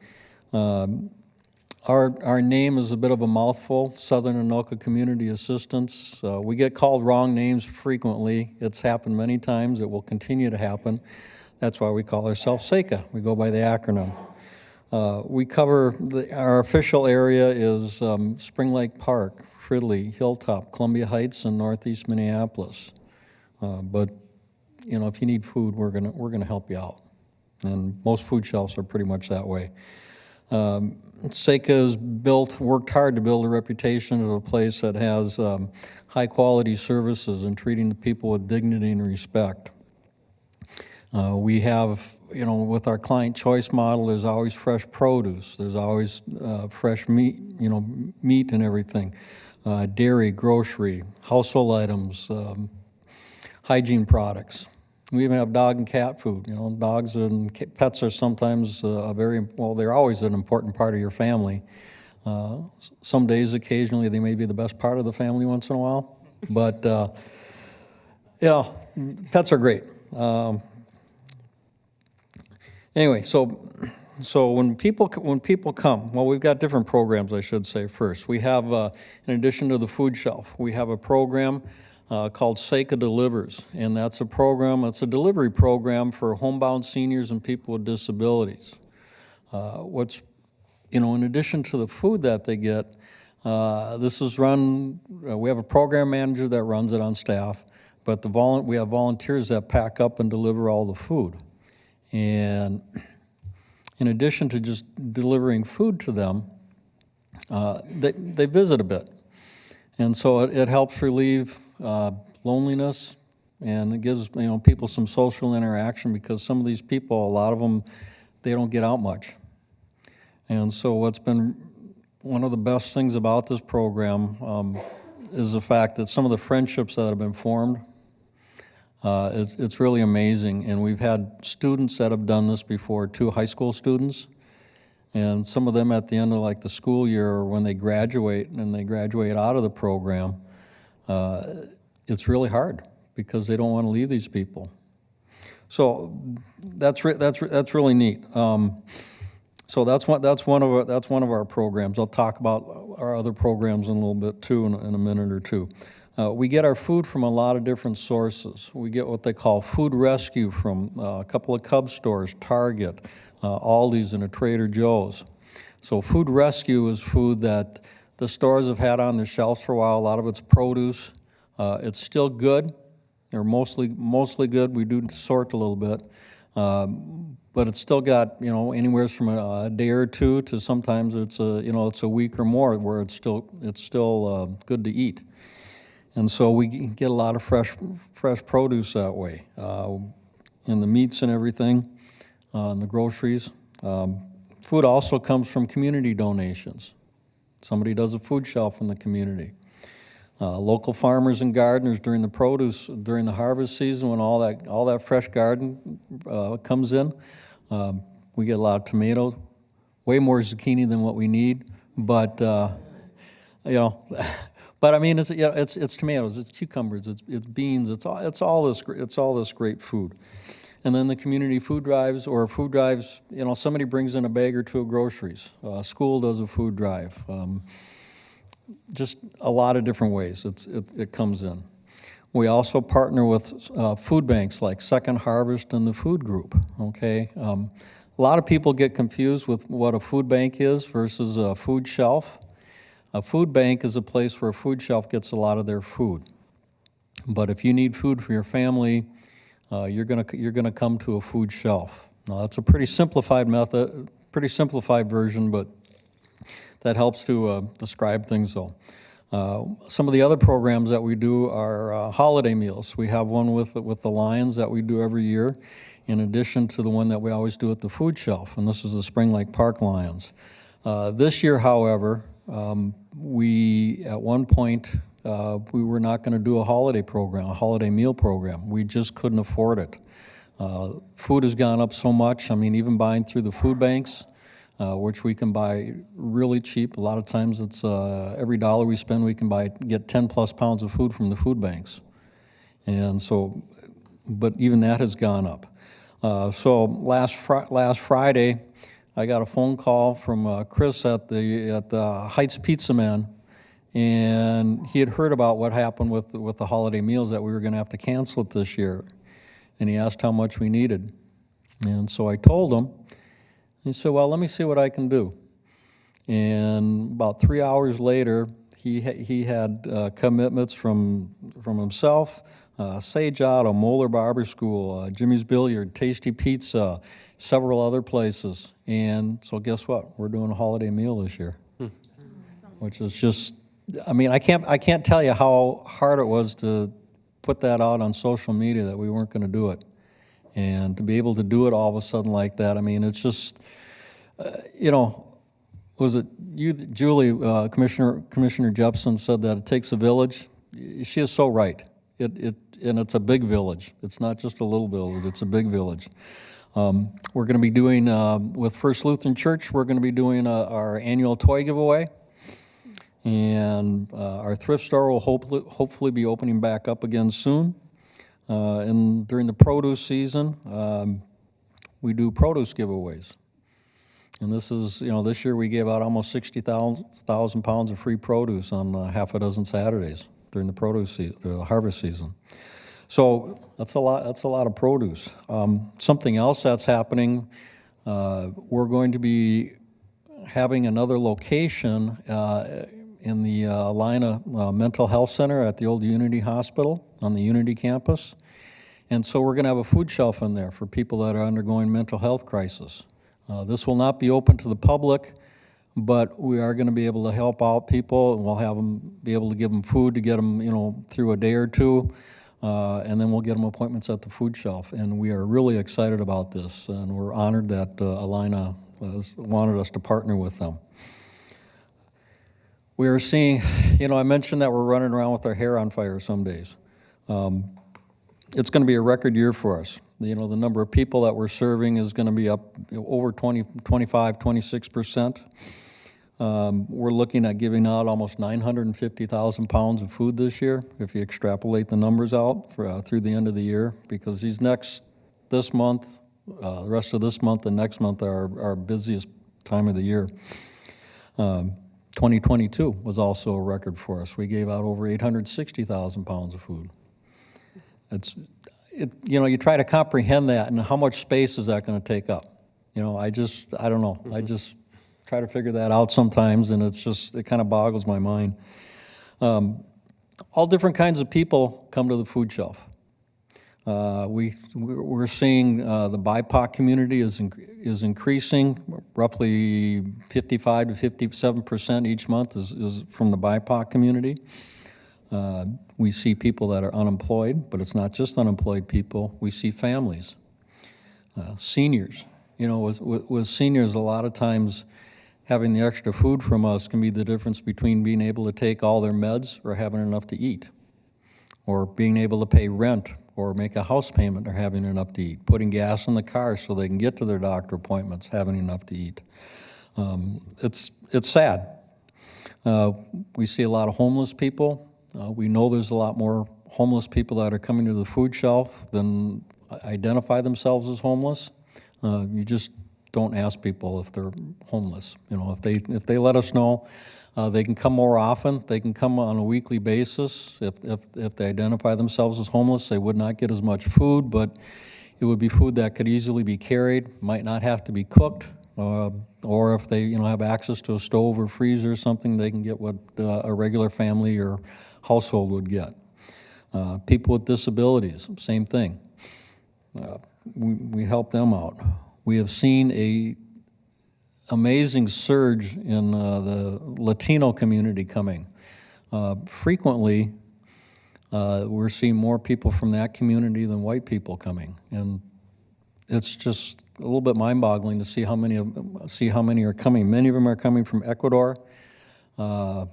Our name is a bit of a mouthful, Southern Anoka Community Assistance. We get called wrong names frequently. It's happened many times. It will continue to happen. That's why we call ourselves SACA. We go by the acronym. We cover, our official area is Spring Lake Park, Fridley, Hilltop, Columbia Heights, and Northeast Minneapolis. But you know, if you need food, we're gonna help you out. And most food shelves are pretty much that way. SACA has worked hard to build a reputation of a place that has high quality services and treating the people with dignity and respect. We have, you know, with our client choice model, there's always fresh produce. There's always fresh meat, you know, meat and everything. Dairy, grocery, household items, hygiene products. We even have dog and cat food. You know, dogs and pets are sometimes they're always an important part of your family. Some days, occasionally, they may be the best part of the family once in a while. But, you know, pets are great. Anyway, so when people come, well, we've got different programs, I should say first. We have, in addition to the food shelf, we have a program called SACA Delivers, and that's a delivery program for homebound seniors and people with disabilities. In addition to the food that they get, this is run, we have a program manager that runs it on staff, but we have volunteers that pack up and deliver all the food. And in addition to just delivering food to them, they visit a bit. And so it helps relieve loneliness, and it gives people some social interaction, because some of these people, a lot of them, they don't get out much. And so what's been one of the best things about this program is the fact that some of the friendships that have been formed, it's really amazing. And we've had students that have done this before, too, high school students. And some of them at the end of the school year, or when they graduate and they graduate out of the program, it's really hard because they don't want to leave these people. So that's really neat. So that's one of our programs. I'll talk about our other programs in a little bit too, in a minute or two. We get our food from a lot of different sources. We get what they call food rescue from a couple of Cub stores, Target, Aldi's, and a Trader Joe's. So food rescue is food that the stores have had on their shelves for a while. A lot of it's produce. It's still good. They're mostly good. We do sort a little bit, but it's still got, you know, anywhere from a day or two to sometimes it's a week or more where it's still good to eat. And so we get a lot of fresh produce that way, and the meats and everything, and the groceries. Food also comes from community donations. Somebody does a food shelf in the community. Local farmers and gardeners during the harvest season, when all that fresh garden comes in, we get a lot of tomatoes, way more zucchini than what we need, but you know. But I mean, it's tomatoes, it's cucumbers, it's beans, it's all this great food. And then the community food drives, you know, somebody brings in a bag or two of groceries. School does a food drive. Just a lot of different ways it comes in. We also partner with food banks like Second Harvest and the Food Group, okay? A lot of people get confused with what a food bank is versus a food shelf. A food bank is a place where a food shelf gets a lot of their food. But if you need food for your family, you're gonna come to a food shelf. Now that's a pretty simplified version, but that helps to describe things though. Some of the other programs that we do are holiday meals. We have one with the Lions that we do every year, in addition to the one that we always do at the food shelf, and this is the Spring Lake Park Lions. This year, however, we at one point we were not going to do a holiday meal program. We just couldn't afford it. Food has gone up so much. I mean, even buying through the food banks, which we can buy really cheap. A lot of times it's every dollar we spend, we can get 10 plus pounds of food from the food banks. And so, but even that has gone up. So last Friday, I got a phone call from Chris at the Heights Pizza Man, and he had heard about what happened with the holiday meals, that we were going to have to cancel it this year, and he asked how much we needed. And so I told him. He said, well, let me see what I can do. And about 3 hours later, he had commitments from himself, Sage Auto, Moeller Barber School, Jimmy's Billiard, Tasty Pizza, several other places. And so guess what? We're doing a holiday meal this year, which is just, I mean, I can't tell you how hard it was to put that out on social media that we weren't going to do it. And to be able to do it all of a sudden like that, I mean, it's just, you know, was it you, Julie, Commissioner Jepson said that it takes a village? She is so right. And it's a big village. It's not just a little village, it's a big village. We're going to be doing, with First Lutheran Church, we're going to be doing our annual toy giveaway. And our thrift store will hopefully be opening back up again soon. And during the produce season, we do produce giveaways. And this is, you know, this year we gave out almost 60,000 pounds of free produce on half a dozen Saturdays during the the harvest season. So that's a lot of produce. Something else that's happening, we're going to be having another location in the Alina Mental Health Center at the old Unity Hospital on the Unity campus. And so we're going to have a food shelf in there for people that are undergoing mental health crisis. This will not be open to the public, but we are going to be able to help out people, and we'll have them be able to give them food to get them, you know, through a day or two, and then we'll get them appointments at the food shelf. And we are really excited about this, and we're honored that Alina wanted us to partner with them. We are seeing, you know, I mentioned that we're running around with our hair on fire some days. It's going to be a record year for us. You know, the number of people that we're serving is going to be up over 25, 26%. We're looking at giving out almost 950,000 pounds of food this year, if you extrapolate the numbers out through the end of the year, because this month, the rest of this month and next month are our busiest time of the year. 2022 was also a record for us. We gave out over 860,000 pounds of food. You know, you try to comprehend that, and how much space is that going to take up? You know, I don't know. I just try to figure that out sometimes, and it kind of boggles my mind. All different kinds of people come to the food shelf. We're seeing the BIPOC community is increasing. Roughly 55 to 57% each month is from the BIPOC community. We see people that are unemployed, but it's not just unemployed people. We see families, seniors. You know, with seniors, a lot of times having the extra food from us can be the difference between being able to take all their meds or having enough to eat, or being able to pay rent or make a house payment or having enough to eat, putting gas in the car so they can get to their doctor appointments, having enough to eat. It's sad. We see a lot of homeless people. We know there's a lot more homeless people that are coming to the food shelf than identify themselves as homeless. You just don't ask people if they're homeless. You know, if they let us know, they can come more often. They can come on a weekly basis. If they identify themselves as homeless, they would not get as much food, but it would be food that could easily be carried, might not have to be cooked, or if they have access to a stove or freezer or something, they can get what a regular family or household would get. People with disabilities, same thing. We help them out. We have seen a amazing surge in the Latino community coming. Frequently, we're seeing more people from that community than white people coming, and it's just a little bit mind-boggling to see how many are coming. Many of them are coming from Ecuador. A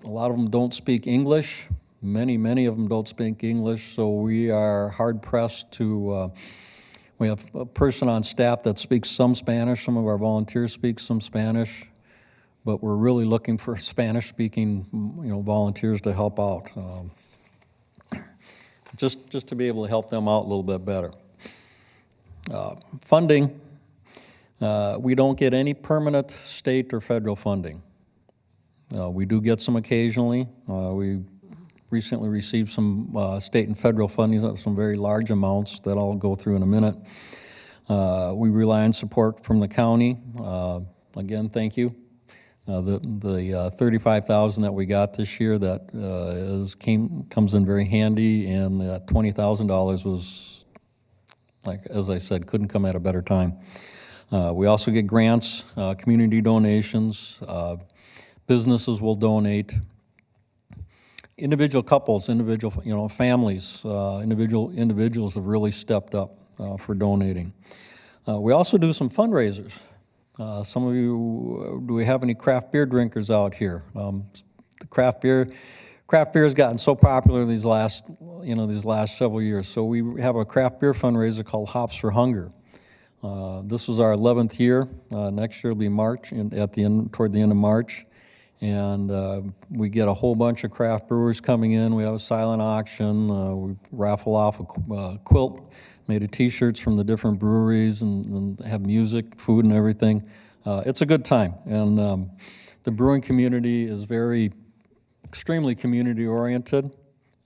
lot of them don't speak English. Many of them don't speak English, so we are hard-pressed to. We have a person on staff that speaks some Spanish. Some of our volunteers speak some Spanish, but we're really looking for Spanish-speaking, volunteers to help out, just to be able to help them out a little bit better. Funding, we don't get any permanent state or federal funding. We do get some occasionally. We recently received some state and federal funding, some very large amounts that I'll go through in a minute. We rely on support from the county. Again, thank you. The $35,000 that we got this year that comes in very handy, and that $20,000 was, like as I said, couldn't come at a better time. We also get grants, community donations. Businesses will donate. Individual couples, families, individuals have really stepped up for donating. We also do some fundraisers. Some of you, do we have any craft beer drinkers out here? The craft beer has gotten so popular these last several years. So we have a craft beer fundraiser called Hops for Hunger. This was our 11th year. Next year will be March, toward the end of March. And we get a whole bunch of craft brewers coming in. We have a silent auction. We raffle off a quilt made of T-shirts from the different breweries, and have music, food, and everything. It's a good time. And the brewing community is extremely community-oriented.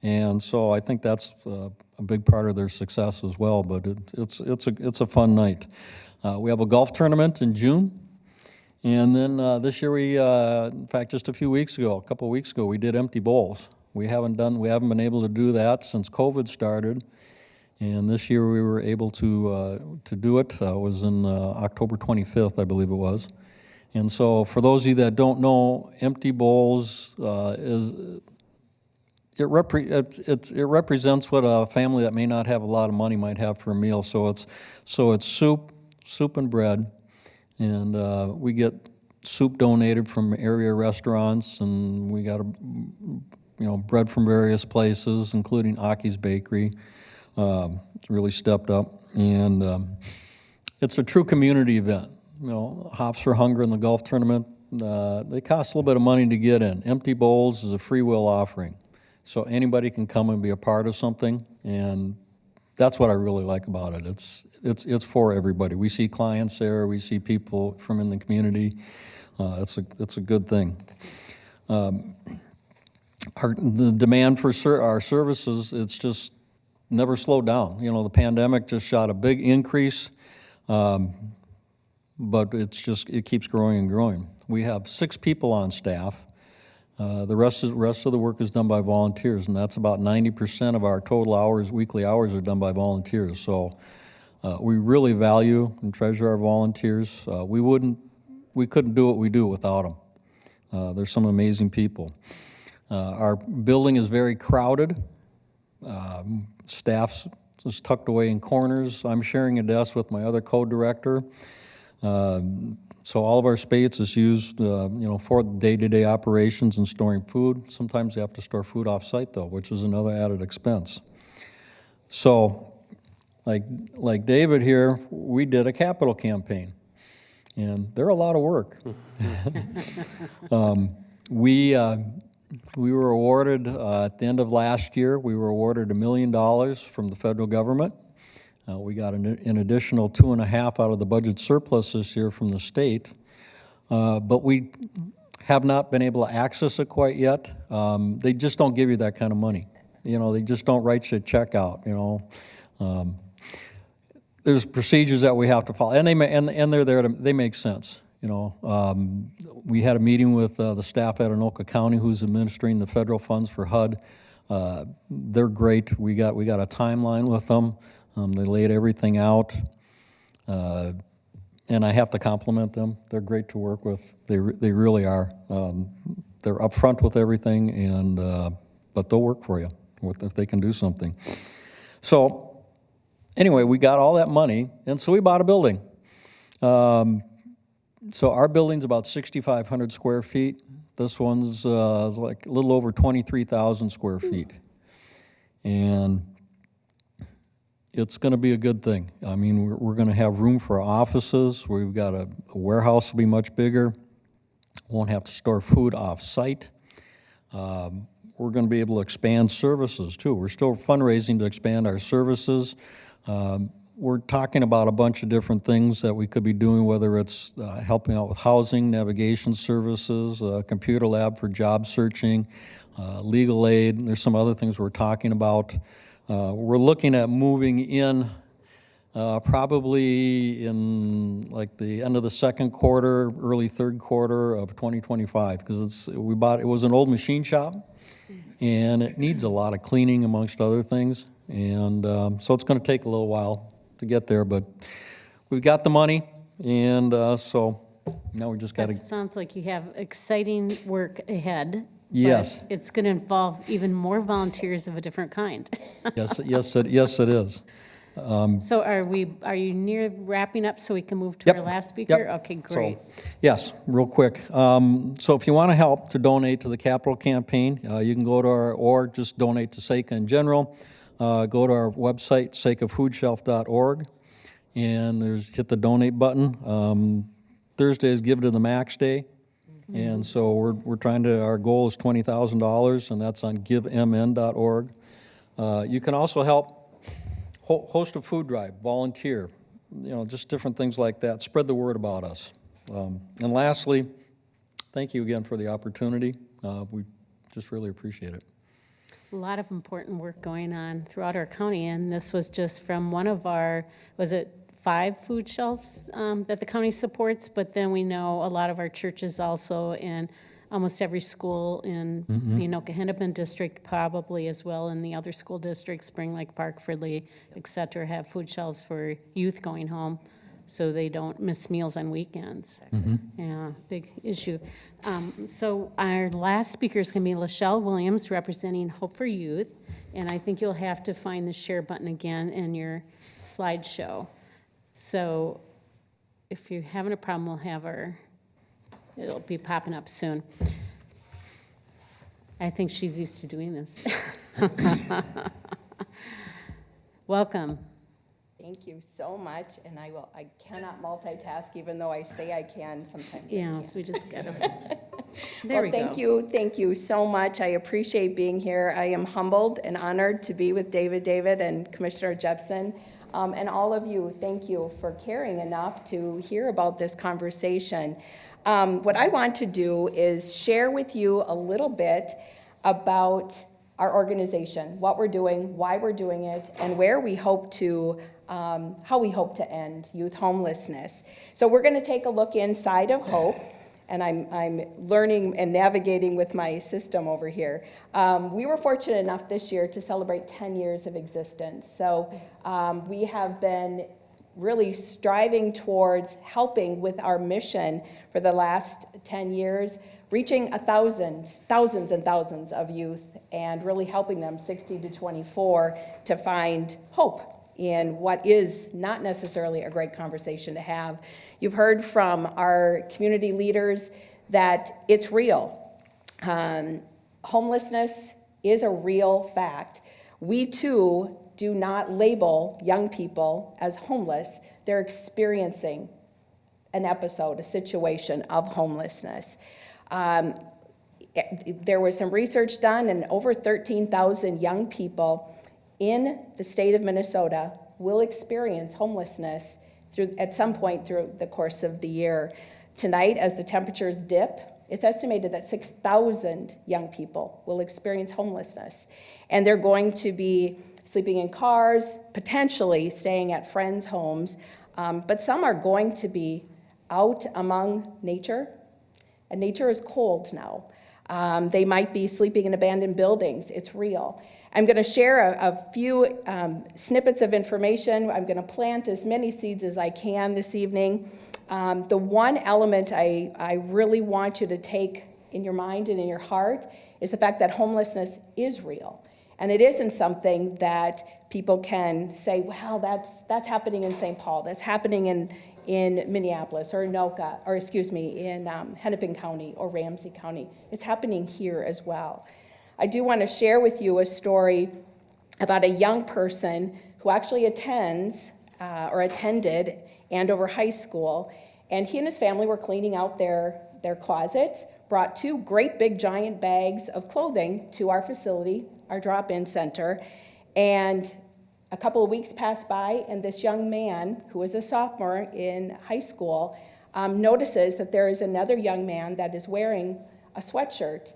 And so I think that's a big part of their success as well. But it's a fun night. We have a golf tournament in June. And then this year in fact, just a couple of weeks ago, we did empty bowls. We haven't been able to do that since COVID started. And this year we were able to do it. It was in October 25th, I believe it was. And so for those of you that don't know, empty bowls it represents what a family that may not have a lot of money might have for a meal. So it's soup and bread. And we get soup donated from area restaurants, and we got bread from various places, including Aki's Bakery. It's really stepped up, and it's a true community event. Hops for Hunger and the golf tournament, they cost a little bit of money to get in. Empty bowls is a free will offering, so anybody can come and be a part of something, and that's what I really like about it. It's for everybody. We see clients there. We see people from in the community. It's a good thing. The demand for our services, it's just never slowed down. The pandemic just shot a big increase, but it keeps growing and growing. We have 6 people on staff. The rest of the work is done by volunteers, and that's about 90% of our total hours, weekly hours, are done by volunteers. So we really value and treasure our volunteers. We couldn't do what we do without them. There's some amazing people. Our building is very crowded. Staff's just tucked away in corners. I'm sharing a desk with my other co-director. So all of our space is used, for day-to-day operations and storing food. Sometimes you have to store food off-site, though, which is another added expense. So, like David here, we did a capital campaign, and they're a lot of work. We were awarded, at the end of last year, we were awarded $1 million from the federal government. We got an additional 2.5 out of the budget surplus this year from the state, but we have not been able to access it quite yet. They just don't give you that kind of money. They just don't write you a check out, There's procedures that we have to follow, and they're there they make sense. We had a meeting with the staff at Anoka County, who's administering the federal funds for HUD. They're great. We got a timeline with them. They laid everything out, and I have to compliment them. They're great to work with. They really are. They're upfront with everything, and but they'll work for you if they can do something. So anyway, we got all that money, and so we bought a building. So our building's about 6,500 square feet. This one's like a little over 23,000 square feet. And it's going to be a good thing. I mean, we're going to have room for offices. We've got a warehouse will be much bigger. Won't have to store food off-site. We're going to be able to expand services, too. We're still fundraising to expand our services. We're talking about a bunch of different things that we could be doing, whether it's helping out with housing, navigation services, computer lab for job searching, legal aid. There's some other things we're talking about. We're looking at moving in probably in like the end of the second quarter, early third quarter of 2025, because it was an old machine shop, and it needs a lot of cleaning amongst other things, and so it's going to take a little while to get there, but we've got the money, and so now we just got to. That sounds like you have exciting work ahead. Yes. But it's going to involve even more volunteers of a different kind. Yes, it is. So are you near wrapping up so we can move to Yep. our last speaker? Yep. Okay, great. So, yes, real quick. So if you want to help to donate to the capital campaign, you can go to or just donate to SACA in general. Go to our website, sacafoodshelf.org, and hit the donate button. Thursday is Give to the Max Day, and so our goal is $20,000, and that's on givemn.org. You can also help host a food drive, volunteer, just different things like that. Spread the word about us. And lastly, thank you again for the opportunity. We just really appreciate it. A lot of important work going on throughout our county, and this was just from one of our, 5 food shelves that the county supports, but then we know a lot of our churches also, and almost every school in the Anoka-Hennepin district probably as well, and the other school districts, Spring Lake Park, Fridley, et cetera, have food shelves for youth going home so they don't miss meals on weekends. Yeah, big issue. So our last speaker is going to be Lachelle Williams, representing Hope for Youth, and I think you'll have to find the share button again in your slideshow. So if you're having a problem, we'll have it'll be popping up soon. I think she's used to doing this. Welcome. Thank you so much, and I cannot multitask, even though I say I can, sometimes I Yeah, can't. so we just got to, there we go. Thank you so much. I appreciate being here. I am humbled and honored to be with David and Commissioner Jepson. And all of you, thank you for caring enough to hear about this conversation. What I want to do is share with you a little bit about our organization, what we're doing, why we're doing it, and where we hope to, how we hope to end youth homelessness. So we're going to take a look inside of Hope. and I'm learning and navigating with my system over here. We were fortunate enough this year to celebrate 10 years of existence. So we have been really striving towards helping with our mission for the last 10 years, reaching thousands and thousands of youth and really helping them 16 to 24 to find hope in what is not necessarily a great conversation to have. You've heard from our community leaders that it's real. Homelessness is a real fact. We too do not label young people as homeless. They're experiencing an episode, a situation of homelessness. There was some research done, and over 13,000 young people in the state of Minnesota will experience homelessness at some point through the course of the year. Tonight, as the temperatures dip, it's estimated that 6,000 young people will experience homelessness. And they're going to be sleeping in cars, potentially staying at friends' homes, but some are going to be out among nature, and nature is cold now. They might be sleeping in abandoned buildings. It's real. I'm going to share a few snippets of information. I'm going to plant as many seeds as I can this evening. The one element I really want you to take in your mind and in your heart is the fact that homelessness is real. And it isn't something that people can say, well, that's happening in St. Paul, that's happening in Minneapolis or Anoka, or excuse me, in Hennepin County or Ramsey County. It's happening here as well. I do want to share with you a story about a young person who actually attended Andover High School, and he and his family were cleaning out their closets, brought 2 great big giant bags of clothing to our facility, our drop-in center, and a couple of weeks passed by, and this young man, who is a sophomore in high school, notices that there is another young man that is wearing a sweatshirt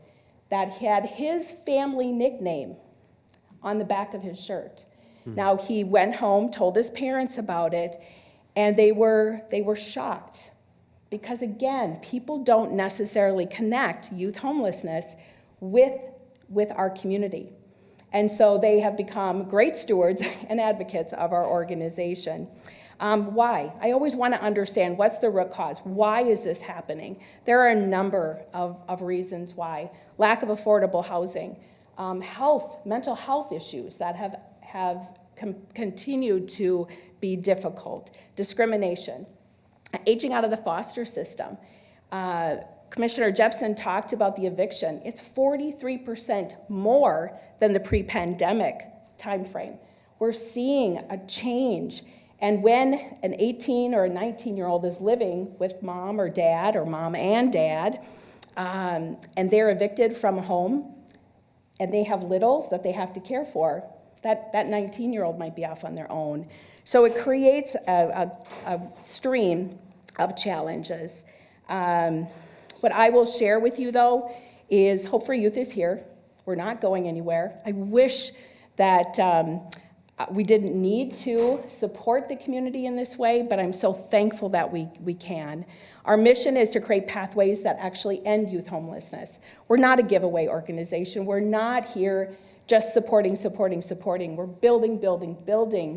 that had his family nickname on the back of his shirt. Now, he went home, told his parents about it, and they were shocked. Because again, people don't necessarily connect youth homelessness with our community. And so they have become great stewards and advocates of our organization. Why? I always want to understand what's the root cause. Why is this happening? There are a number of reasons why. Lack of affordable housing, mental health issues that have continued to be difficult, discrimination, aging out of the foster system. Commissioner Jepsen talked about the eviction. It's 43% more than the pre-pandemic timeframe. We're seeing a change. And when an 18 or a 19-year-old is living with mom or dad, or mom and dad, and they're evicted from a home, and they have littles that they have to care for, that 19-year-old might be off on their own. So it creates a stream of challenges. What I will share with you, though, is Hope for Youth is here. We're not going anywhere. I wish that we didn't need to support the community in this way, but I'm so thankful that we can. Our mission is to create pathways that actually end youth homelessness. We're not a giveaway organization. We're not here just supporting. We're building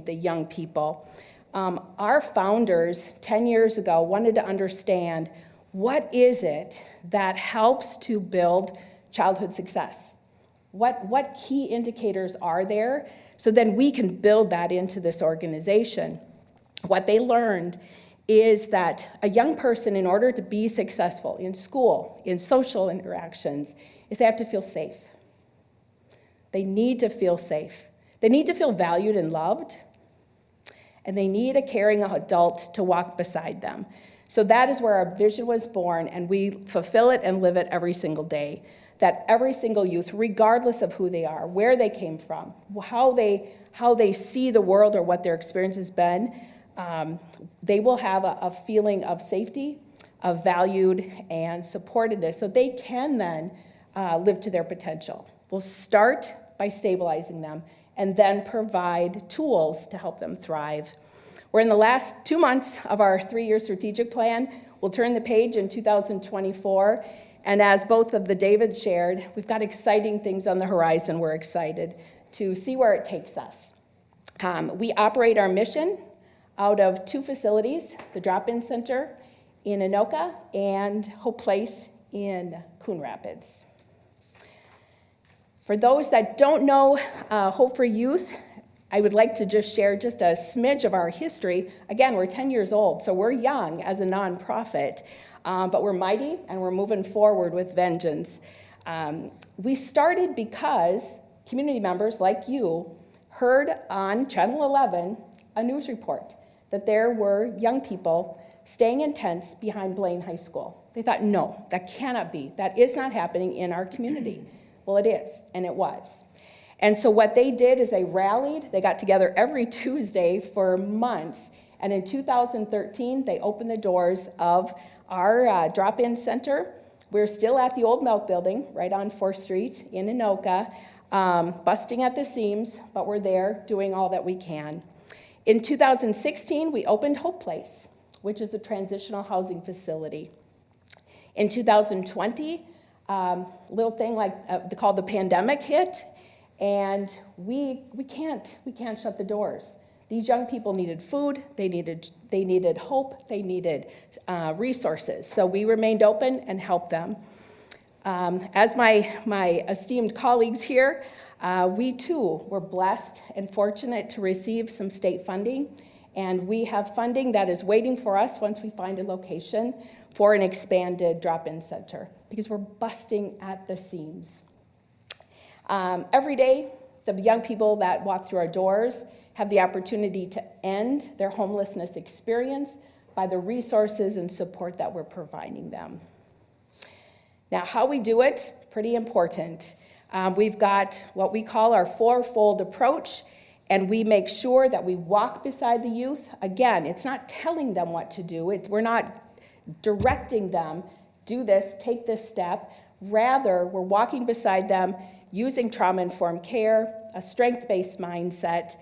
the young people. Our founders 10 years ago wanted to understand, what is it that helps to build childhood success? What key indicators are there? So then we can build that into this organization. What they learned is that a young person, in order to be successful in school, in social interactions, is they have to feel safe. They need to feel safe. They need to feel valued and loved, and they need a caring adult to walk beside them. So that is where our vision was born, and we fulfill it and live it every single day. That every single youth, regardless of who they are, where they came from, how they see the world or what their experience has been, they will have a feeling of safety, of valued and supportedness, so they can then live to their potential. We'll start by stabilizing them and then provide tools to help them thrive. We're in the last 2 months of our 3-year strategic plan. We'll turn the page in 2024, and as both of the Davids shared, we've got exciting things on the horizon. We're excited to see where it takes us. We operate our mission out of 2 facilities, the Drop-In Center in Anoka and Hope Place in Coon Rapids. For those that don't know Hope for Youth, I would like to just share just a smidge of our history. Again, we're 10 years old, so we're young as a nonprofit, but we're mighty and we're moving forward with vengeance. We started because community members like you heard on Channel 11 a news report that there were young people staying in tents behind Blaine High School. They thought, no, that cannot be. That is not happening in our community. Well, it is, and it was. And so what they did is they rallied. They got together every Tuesday for months. And in 2013, they opened the doors of our drop-in center. We're still at the old Milk Building, right on 4th Street in Anoka, busting at the seams, but we're there doing all that we can. In 2016, we opened Hope Place, which is a transitional housing facility. In 2020, little thing like called the pandemic hit, and we can't shut the doors. These young people needed food, they needed hope, they needed resources. So we remained open and helped them. As my esteemed colleagues here, we too were blessed and fortunate to receive some state funding, and we have funding that is waiting for us once we find a location for an expanded drop-in center, because we're busting at the seams. Every day, the young people that walk through our doors have the opportunity to end their homelessness experience by the resources and support that we're providing them. Now, how we do it, pretty important. We've got what we call our 4-fold approach, and we make sure that we walk beside the youth. Again, it's not telling them what to do. We're not directing them, do this, take this step. Rather, we're walking beside them using trauma-informed care, a strength-based mindset,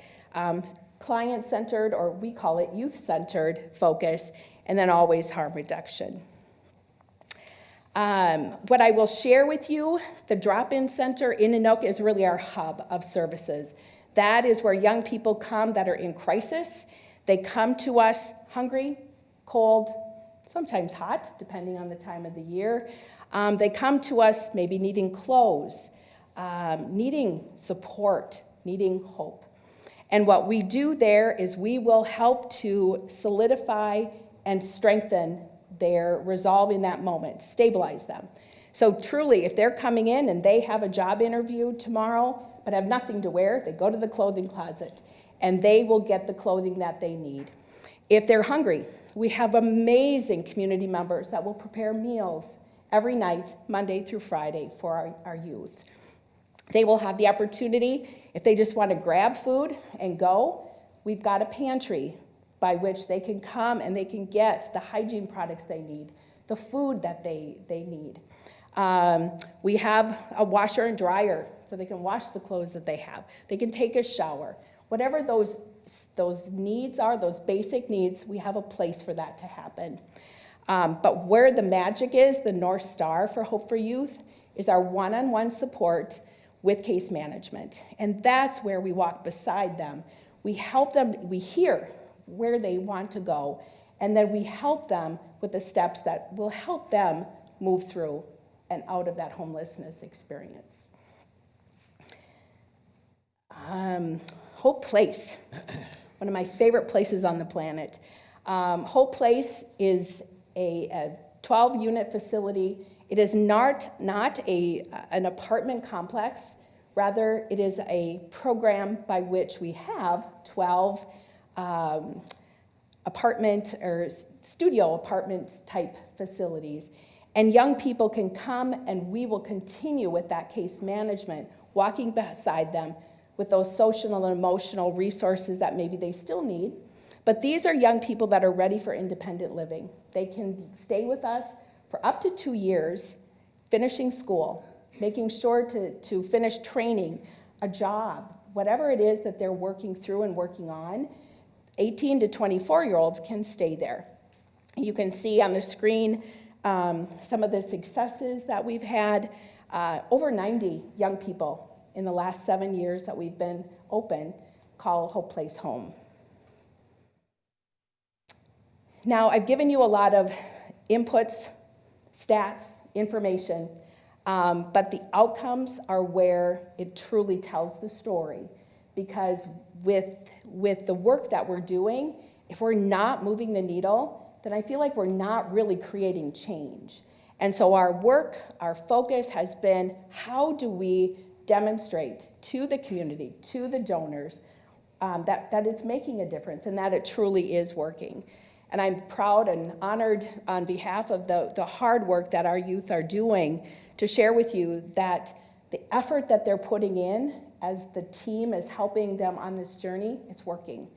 client-centered, or we call it youth-centered focus, and then always harm reduction. What I will share with you, the drop-in center in Anoka is really our hub of services. That is where young people come that are in crisis. They come to us hungry, cold, sometimes hot, depending on the time of the year. They come to us maybe needing clothes, needing support, needing hope. And what we do there is we will help to solidify and strengthen their resolve in that moment, stabilize them. So truly, if they're coming in and they have a job interview tomorrow but have nothing to wear, they go to the clothing closet and they will get the clothing that they need. If they're hungry, we have amazing community members that will prepare meals every night, Monday through Friday, for our youth. They will have the opportunity, if they just want to grab food and go, we've got a pantry by which they can come and they can get the hygiene products they need, the food that they need. We have a washer and dryer so they can wash the clothes that they have. They can take a shower. Whatever those needs are, those basic needs, we have a place for that to happen. But where the magic is, the North Star for Hope for Youth, is our one-on-one support with case management. And that's where we walk beside them. We help them, we hear where they want to go, and then we help them with the steps that will help them move through and out of that homelessness experience. Hope Place, one of my favorite places on the planet. Hope Place is a 12-unit facility. It is not an apartment complex. Rather, it is a program by which we have 12 apartment or studio apartment type facilities. And young people can come and we will continue with that case management, walking beside them with those social and emotional resources that maybe they still need. But these are young people that are ready for independent living. They can stay with us for up to 2 years, finishing school, making sure to finish training, a job, whatever it is that they're working through and working on. 18 to 24-year-olds can stay there. You can see on the screen some of the successes that we've had. Over 90 young people in the last 7 years that we've been open call Hope Place home. Now, I've given you a lot of inputs, stats, information, but the outcomes are where it truly tells the story. Because with the work that we're doing, if we're not moving the needle, then I feel like we're not really creating change. And so our work, our focus has been, how do we demonstrate to the community, to the donors, that it's making a difference and that it truly is working. And I'm proud and honored on behalf of the hard work that our youth are doing to share with you that the effort that they're putting in as the team is helping them on this journey, it's working.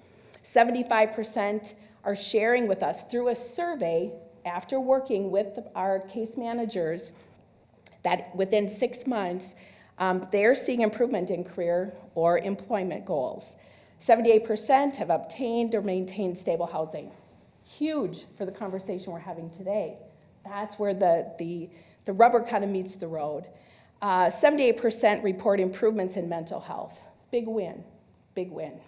75% are sharing with us through a survey after working with our case managers that within 6 months, they're seeing improvement in career or employment goals. 78% have obtained or maintained stable housing. Huge for the conversation we're having today. That's where the rubber kind of meets the road. 78% report improvements in mental health. Big win, big win.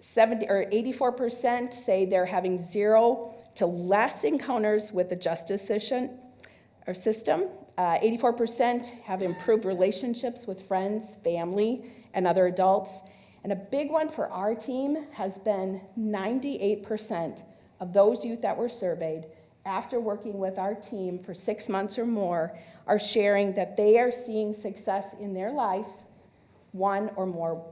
84% say they're having 0 to less encounters with the justice system. 84% have improved relationships with friends, family, and other adults. And a big one for our team has been 98% of those youth that were surveyed after working with our team for 6 months or more are sharing that they are seeing success in their life, 1 or more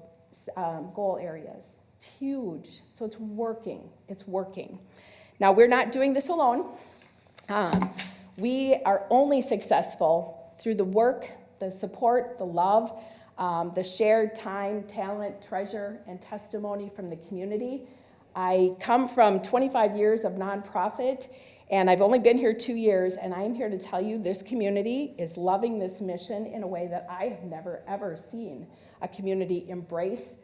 goal areas. It's huge. So it's working. It's working. Now, we're not doing this alone. We are only successful through the work, the support, the love, the shared time, talent, treasure, and testimony from the community. I come from 25 years of nonprofit, and I've only been here 2 years, and I'm here to tell you this community is loving this mission in a way that I have never, ever seen a community embrace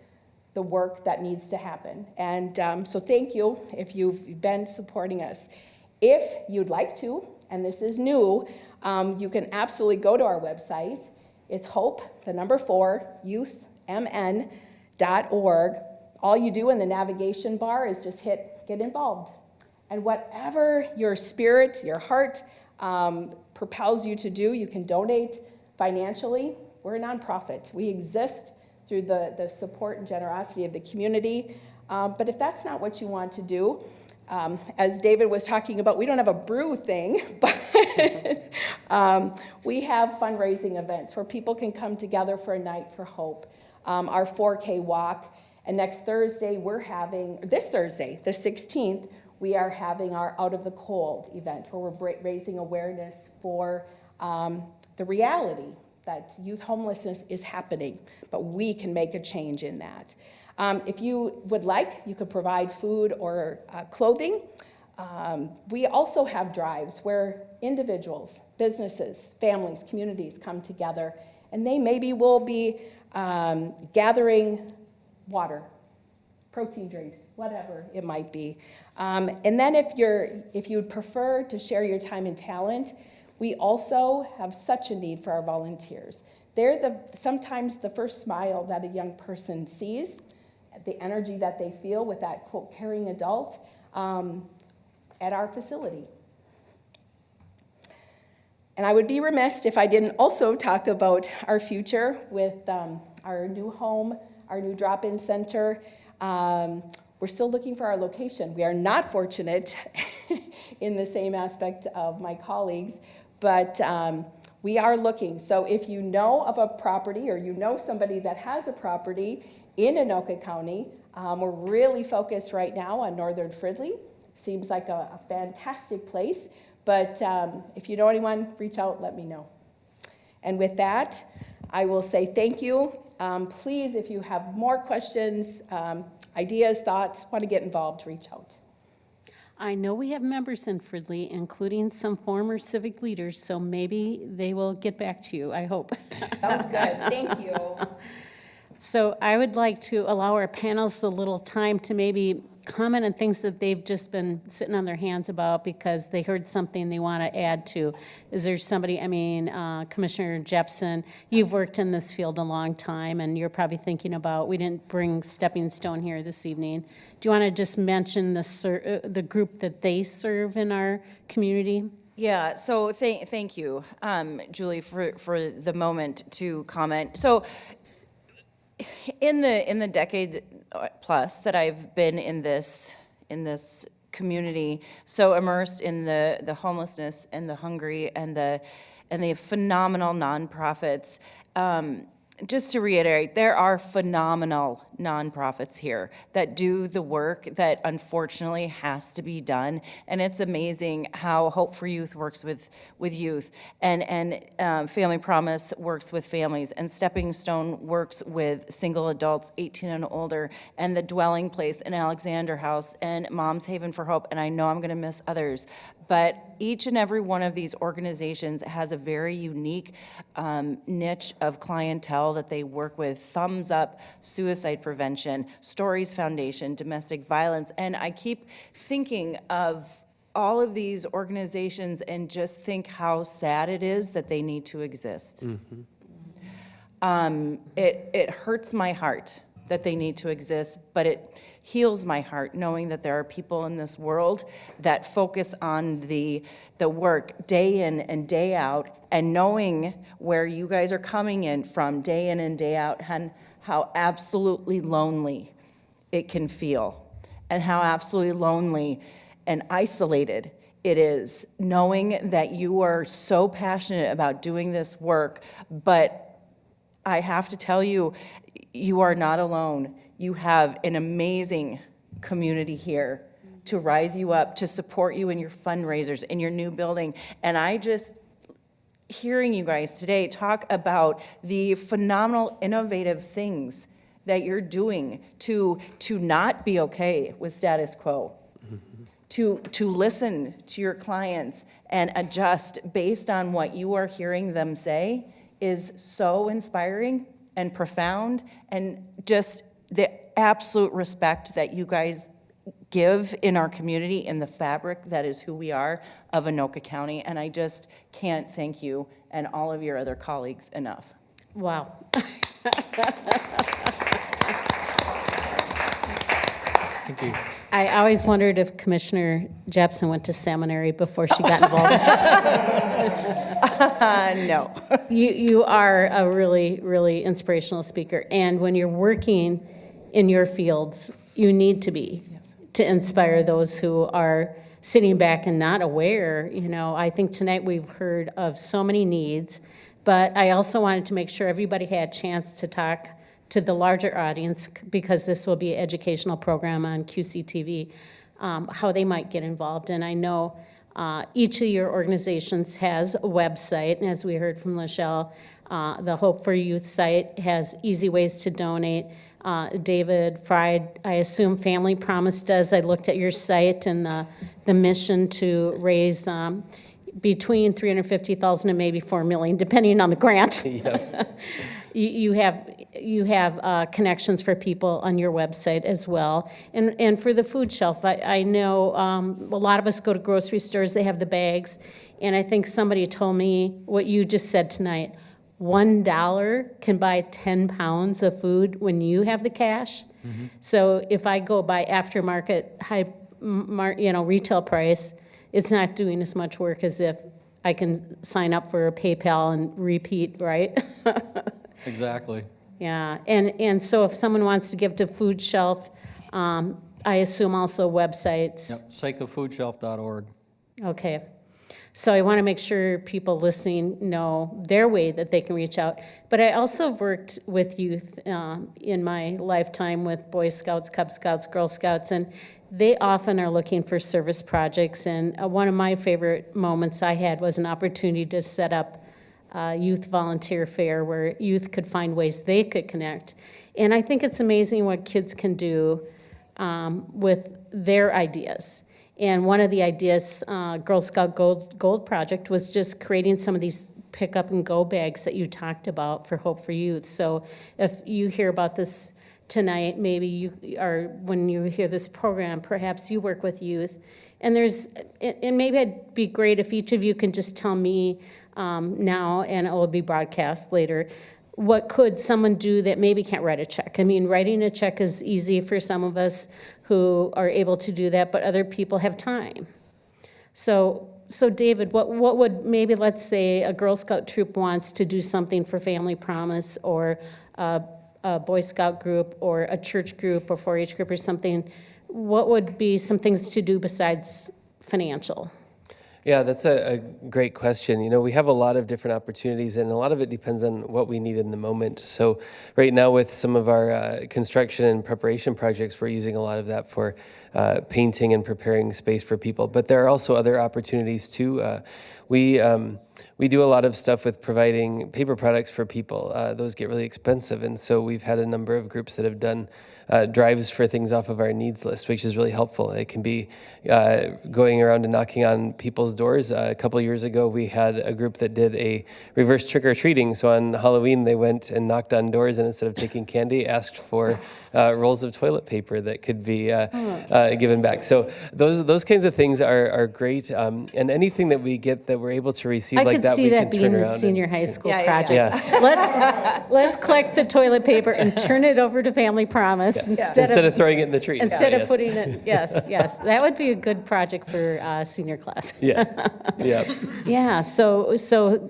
the work that needs to happen. And so thank you if you've been supporting us. If you'd like to, and this is new, you can absolutely go to our website. It's hope4youthmn.org. All you do in the navigation bar is just hit get involved. And whatever your spirit, your heart propels you to do, you can donate financially. We're a nonprofit. We exist through the support and generosity of the community. But if that's not what you want to do, as David was talking about, we don't have a brew thing, but we have fundraising events where people can come together for a night for hope. Our 4K walk, and next Thursday, this Thursday, the 16th, we are having our Out of the Cold event where we're raising awareness for the reality that youth homelessness is happening, but we can make a change in that. If you would like, you could provide food or clothing. We also have drives where individuals, businesses, families, communities come together, and they maybe will be gathering water, protein drinks, whatever it might be. And then if you'd prefer to share your time and talent, we also have such a need for our volunteers. They're sometimes the first smile that a young person sees, the energy that they feel with that, quote, caring adult at our facility. And I would be remiss if I didn't also talk about our future with our new home, our new drop-in center. We're still looking for our location. We are not fortunate in the same aspect of my colleagues, but we are looking. So if you know of a property or you know somebody that has a property in Anoka County, we're really focused right now on Northern Fridley. Seems like a fantastic place, but if you know anyone, reach out, let me know. And with that, I will say thank you. Please, if you have more questions, ideas, thoughts, want to get involved, reach out. I know we have members in Fridley, including some former civic leaders, so maybe they will get back to you, I hope. Sounds good. Thank you. So I would like to allow our panelists a little time to maybe comment on things that they've just been sitting on their hands about because they heard something they want to add to. Is there somebody, Commissioner Jepson, you've worked in this field a long time, and you're probably thinking about, we didn't bring Stepping Stone here this evening. Do you want to just mention the group that they serve in our community? Yeah, so thank you, Julie, for the moment to comment. So in the decade plus that I've been in this community, so immersed in the homelessness and the hungry and the phenomenal nonprofits, just to reiterate, there are phenomenal nonprofits here that do the work that unfortunately has to be done, and it's amazing how Hope for Youth works with youth, and Family Promise works with families, and Stepping Stone works with single adults 18 and older, and the Dwelling Place and Alexander House and Mom's Haven for Hope, and I know I'm going to miss others. But each and every one of these organizations has a very unique niche of clientele that they work with. Thumbs Up, Suicide Prevention, Stories Foundation, Domestic Violence. And I keep thinking of all of these organizations and just think how sad it is that they need to exist. Mm-hmm. It hurts my heart that they need to exist, but it heals my heart knowing that there are people in this world that focus on the work day in and day out, and knowing where you guys are coming in from day in and day out, and how absolutely lonely it can feel, and how absolutely lonely and isolated it is, knowing that you are so passionate about doing this work, but I have to tell you, you are not alone. You have an amazing community here to rise you up, to support you in your fundraisers, in your new building. And I just, hearing you guys today talk about the phenomenal, innovative things that you're doing to not be okay with status quo, to listen to your clients and adjust based on what you are hearing them say is so inspiring and profound, and just the absolute respect that you guys give in our community, in the fabric that is who we are of Anoka County. And I just can't thank you and all of your other colleagues enough. Wow. Thank you. I always wondered if Commissioner Jepson went to seminary before she got involved. No. You are a really, really inspirational speaker. And when you're working in your fields, you need to be, to inspire those who are sitting back and not aware. You know, I think tonight we've heard of so many needs, but I also wanted to make sure everybody had a chance to talk to the larger audience, because this will be an educational program on QCTV, how they might get involved. And I know each of your organizations has a website, and as we heard from Lachelle, the Hope for Youth site has easy ways to donate. David Fried, I assume Family Promise does. I looked at your site and the mission to raise between $350,000 and maybe $4 million, depending on the grant. Yep. You have connections for people on your website as well. And for the food shelf, I know a lot of us go to grocery stores, they have the bags, and I think somebody told me what you just said tonight. $1 can buy 10 pounds of food when you have the cash. Mm-hmm. So if I go by aftermarket retail price, it's not doing as much work as if I can sign up for a PayPal and repeat, right? Exactly. Yeah, and so if someone wants to give to Food Shelf, I assume also websites. Yep, sakeofoodshelf.org. Okay. So I want to make sure people listening know their way that they can reach out. But I also worked with youth in my lifetime with Boy Scouts, Cub Scouts, Girl Scouts, and they often are looking for service projects. And one of my favorite moments I had was an opportunity to set up a youth volunteer fair where youth could find ways they could connect. And I think it's amazing what kids can do with their ideas. And one of the ideas, Girl Scout Gold Project, was just creating some of these pick up and go bags that you talked about for Hope for Youth. So if you hear about this tonight, maybe you, or when you hear this program, perhaps you work with youth. And maybe it'd be great if each of you can just tell me now, and it will be broadcast later, what could someone do that maybe can't write a check? I mean, writing a check is easy for some of us who are able to do that, but other people have time. So David, what would, maybe let's say a Girl Scout troop wants to do something for Family Promise, or a Boy Scout group, or a church group, or 4-H group or something, what would be some things to do besides financial? Yeah, that's a great question. You know, we have a lot of different opportunities, and a lot of it depends on what we need in the moment. So right now with some of our construction and preparation projects, we're using a lot of that for painting and preparing space for people. But there are also other opportunities too. We do a lot of stuff with providing paper products for people. Those get really expensive, and so we've had a number of groups that have done drives for things off of our needs list, which is really helpful. It can be going around and knocking on people's doors. A couple years ago, we had a group that did a reverse trick-or-treating. So on Halloween, they went and knocked on doors, and instead of taking candy, asked for rolls of toilet paper that could be given back. So those kinds of things are great, and anything that we get that we're able to receive I like could that, see we that can being turn a around. senior high school Yeah. project. Let's collect the toilet paper and turn it over to Family Promise Instead of throwing it in the tree. Instead of Yes. putting it, yes, that would be a good project for senior class. Yes. Yeah. Yeah, so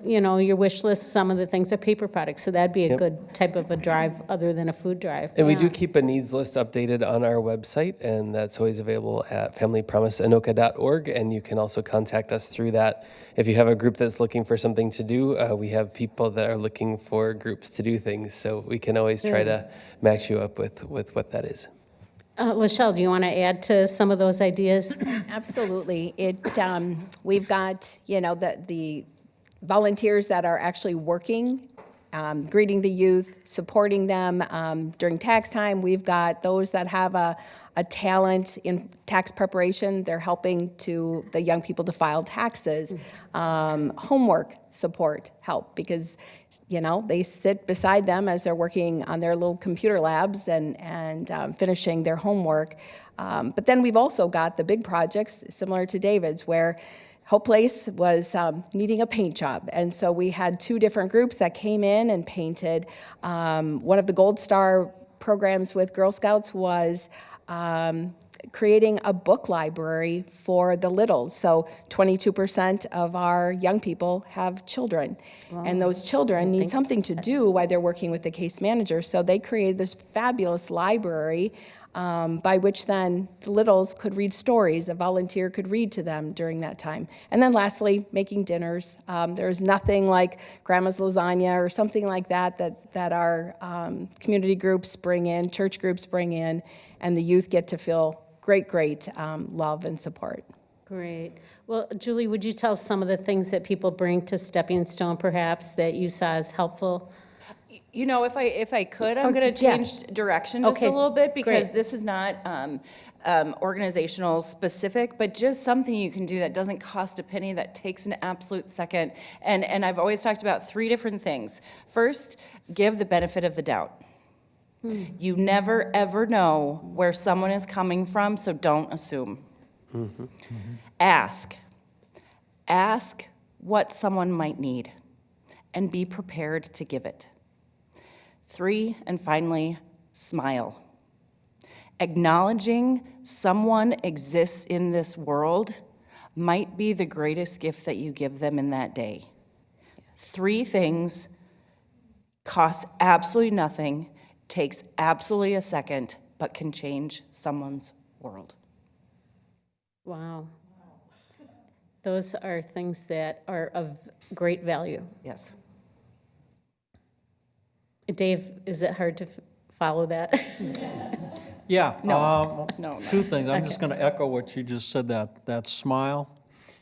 your wish list, some of the things are paper products, so that'd be a good type of a drive other than a food drive. And we do Yeah. keep a needs list updated on our website, and that's always available at familypromiseanoka.org, and you can also contact us through that. If you have a group that's looking for something to do, we have people that are looking for groups to do things, so we can always try to match you up with what that is. Lachelle, do you want to add to some of those ideas? Absolutely. We've got, the volunteers that are actually working, greeting the youth, supporting them during tax time. We've got those that have a talent in tax preparation. They're helping the young people to file taxes. Homework support help, because they sit beside them as they're working on their little computer labs and finishing their homework. But then we've also got the big projects similar to David's, where Hope Place was needing a paint job. And so we had 2 different groups that came in and painted. One of the Gold Star programs with Girl Scouts was creating a book library for the littles. So 22% of our young people have children. Wow. And those children need something to do while they're working with the case manager. So they created this fabulous library by which then the littles could read stories. A volunteer could read to them during that time. And then lastly, making dinners. There's nothing like Grandma's lasagna or something like that our community groups bring in, church groups bring in, and the youth get to feel great love and support. Great. Well, Julie, would you tell some of the things that people bring to Stepping Stone, perhaps, that you saw as helpful? If I could, I'm going to change direction just a little bit, because this is not organizational specific, but just something you can do that doesn't cost a penny, that takes an absolute second. And I've always talked about 3 different things. First, give the benefit of the doubt. You never, ever know where someone is coming from, so don't assume. Mm-hmm. Mm-hmm. Ask what someone might need, and be prepared to give it. 3, and finally, smile. Acknowledging someone exists in this world might be the greatest gift that you give them in that day. 3 things, costs absolutely nothing, takes absolutely a second, but can change someone's world. Wow. Those are things that are of great value. Yes. Dave, is it hard to follow that? Yeah. No. 2 things. I'm just going to echo what you just said, that smile.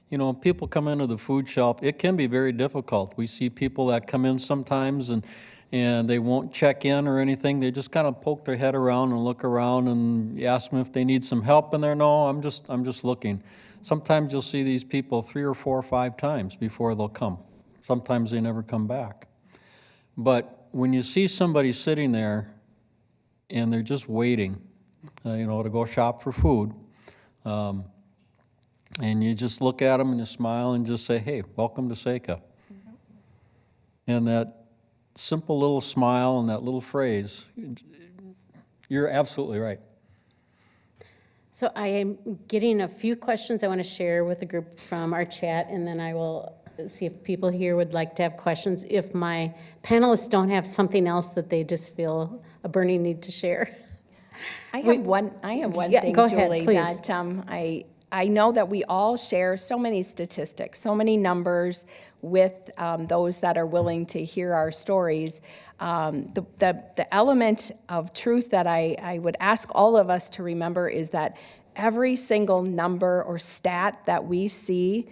When people come into the food shelf, it can be very difficult. We see people that come in sometimes and they won't check in or anything. They just kind of poke their head around and look around, and you ask them if they need some help, and they're, no, I'm just looking. Sometimes you'll see these people 3 or 4 or 5 times before they'll come. Sometimes they never come back. But when you see somebody sitting there and they're just waiting, to go shop for food. And you just look at them and you smile and just say, hey, welcome to Seika. And that simple little smile and that little phrase, you're absolutely right. So I am getting a few questions I want to share with the group from our chat, and then I will see if people here would like to have questions. If my panelists don't have something else that they just feel a burning need to share. I have one Yeah, thing, go ahead, Julie, please. that I know that we all share so many statistics, so many numbers with those that are willing to hear our stories. The element of truth that I would ask all of us to remember is that every single number or stat that we see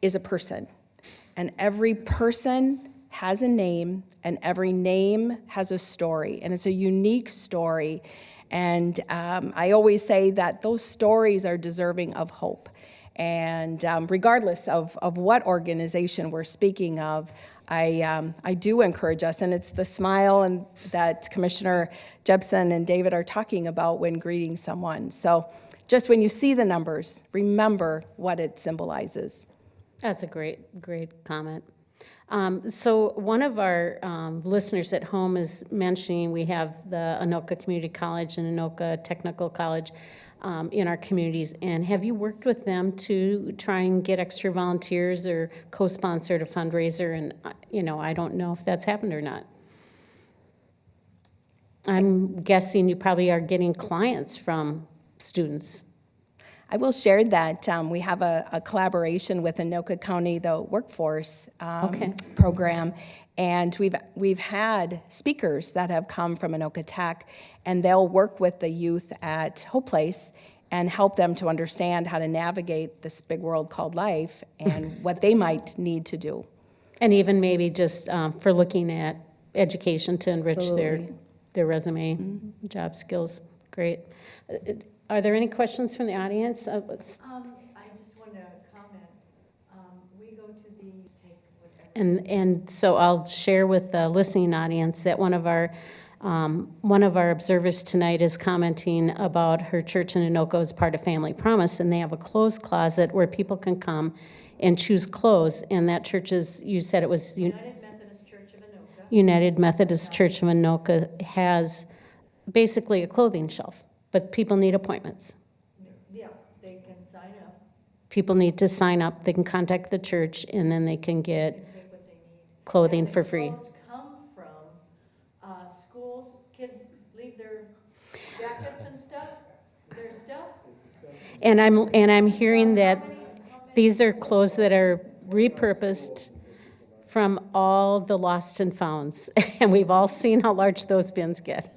is a person. And every person has a name, and every name has a story, and it's a unique story. And I always say that those stories are deserving of hope. And regardless of what organization we're speaking of, I do encourage us, and it's the smile and that Commissioner Jepsen and David are talking about when greeting someone. So just when you see the numbers, remember what it symbolizes. That's a great comment. So one of our listeners at home is mentioning we have the Anoka Community College and Anoka Technical College in our communities. And have you worked with them to try and get extra volunteers or co-sponsored a fundraiser? And, I don't know if that's happened or not. I'm guessing you probably are getting clients from students. I will share that we have a collaboration with Anoka County, the workforce program, and we've had speakers that have come from Anoka Tech, and they'll work with the youth at Hope Place and help them to understand how to navigate this big world called life and what they might need to do. And even maybe just for looking at education to enrich Absolutely. their resume, job skills. Great. Are there any questions from the audience? I just want to comment. We go to the take whatever. And so I'll share with the listening audience that one of our observers tonight is commenting about her church in Anoka as part of Family Promise, and they have a clothes closet where people can come and choose clothes. And that church is, you said it was United Methodist Church of Anoka. United Methodist Church of Anoka has basically a clothing shelf, but people need appointments. Yeah, they can sign up People need to sign up. They can contact the church, and then they can get and take what they need. clothing And the for free. clothes come from schools. Kids leave their jackets and stuff, their stuff. And I'm hearing that these are clothes that are repurposed from all the lost and founds. And we've all seen how large those bins get.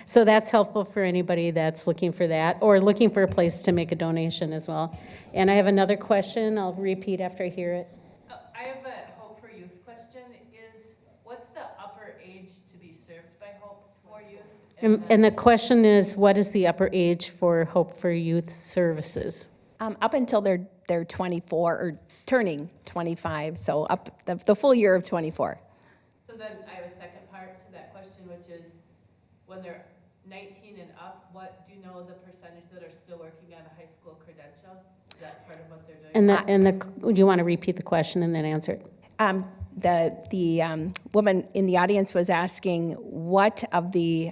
So that's helpful for anybody that's looking for that or looking for a place to make a donation as well. And I have another question. I'll repeat after I hear it. I have a Hope for Youth question. What's the upper age to be served by Hope for Youth? And the question is, what is the upper age for Hope for Youth services? Up until they're 24 or turning 25, so up the full year of 24. So then I have a second part to that question, which is when they're 19 and up, what do you know the percentage that are still working on a high school credential? Is that part of what they're doing? Do you want to repeat the question and then answer it? The woman in the audience was asking what of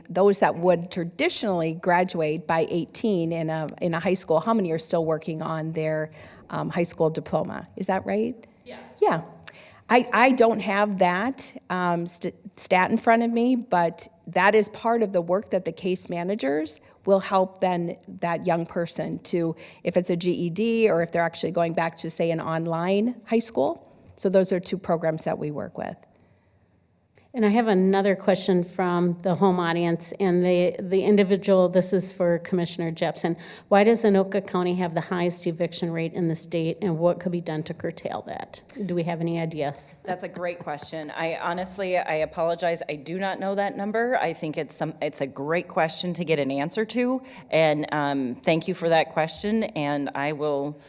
those that would traditionally graduate by 18 in a high school, how many are still working on their high school diploma? Is that right? Yeah. Yeah. I don't have that stat in front of me, but that is part of the work that the case managers will help then that young person to, if it's a GED or if they're actually going back to, say, an online high school. So those are two programs that we work with. And I have another question from the home audience, and the individual, this is for Commissioner Jepsen. Why does Anoka County have the highest eviction rate in the state, and what could be done to curtail that? Do we have any idea? That's a great question. I apologize. I do not know that number. I think it's a great question to get an answer to, and thank you for that question. And I will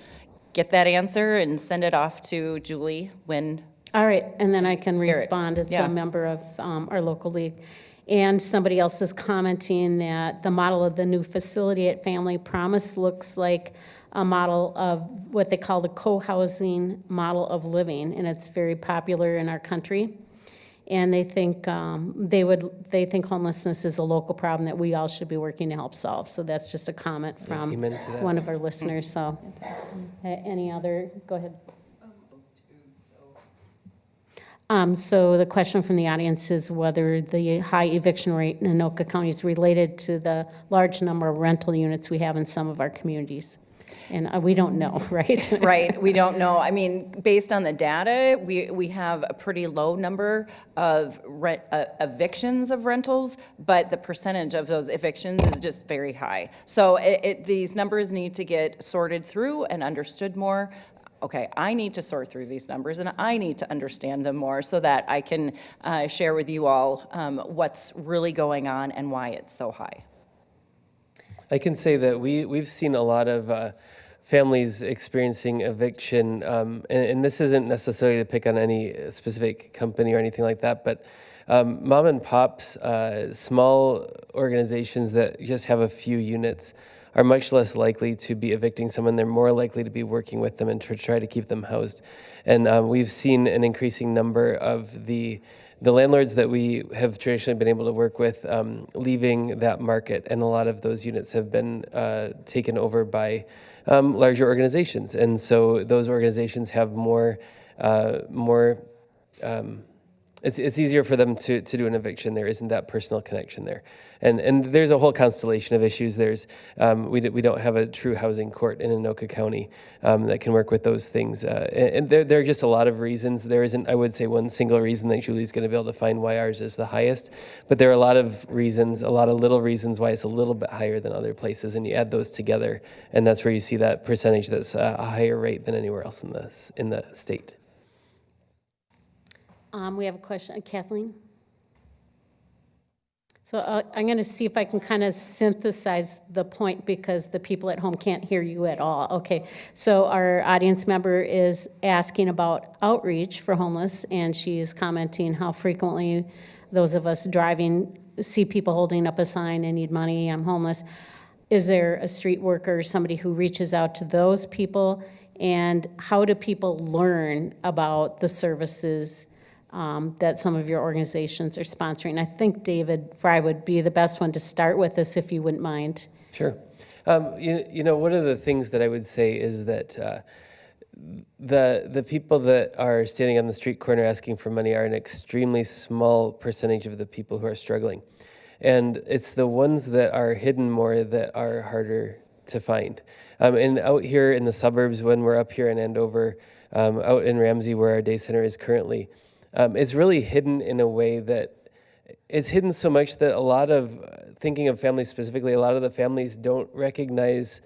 get that answer and send it off to Julie when All right, and then I can it. respond. It's Yeah. a member of our local league. And somebody else is commenting that the model of the new facility at Family Promise looks like a model of what they call the co-housing model of living, and it's very popular in our country. And they think they think homelessness is a local problem that we all should be working to help solve. So that's just a comment from amen to that. one of our listeners. So, any other? Go ahead. So the question from the audience is whether the high eviction rate in Anoka County is related to the large number of rental units we have in some of our communities. And we don't know, right? Right, we don't know. I mean, based on the data, we have a pretty low number of evictions of rentals, but the percentage of those evictions is just very high. So these numbers need to get sorted through and understood more. Okay, I need to sort through these numbers and I need to understand them more so that I can share with you all what's really going on and why it's so high. I can say that we've seen a lot of families experiencing eviction, and this isn't necessarily to pick on any specific company or anything like that, but mom and pops, small organizations that just have a few units are much less likely to be evicting someone. They're more likely to be working with them and to try to keep them housed. And we've seen an increasing number of the landlords that we have traditionally been able to work with leaving that market, and a lot of those units have been taken over by larger organizations. And so those organizations have it's easier for them to do an eviction. There isn't that personal connection there. And there's a whole constellation of issues. There's we don't have a true housing court in Anoka County that can work with those things. And there are just a lot of reasons. There isn't, I would say, one single reason that Julie's going to be able to find why ours is the highest. But there are a lot of reasons, a lot of little reasons why it's a little bit higher than other places. And you add those together, and that's where you see that percentage that's a higher rate than anywhere else in the state. We have a question, Kathleen? So I'm going to see if I can kind of synthesize the point because the people at home can't hear you at all. Okay, so our audience member is asking about outreach for homeless, and she is commenting how frequently those of us driving see people holding up a sign, "I need money, I'm homeless." Is there a street worker, somebody who reaches out to those people? And how do people learn about the services that some of your organizations are sponsoring? I think David Fry would be the best one to start with this, if you wouldn't mind. Sure. You know, one of the things that I would say is that the people that are standing on the street corner asking for money are an extremely small percentage of the people who are struggling. And it's the ones that are hidden more that are harder to find. And out here in the suburbs, when we're up here in Andover, out in Ramsey, where our day center is currently, it's really hidden in a way that it's hidden so much that a lot of, thinking of families specifically, a lot of the families don't recognize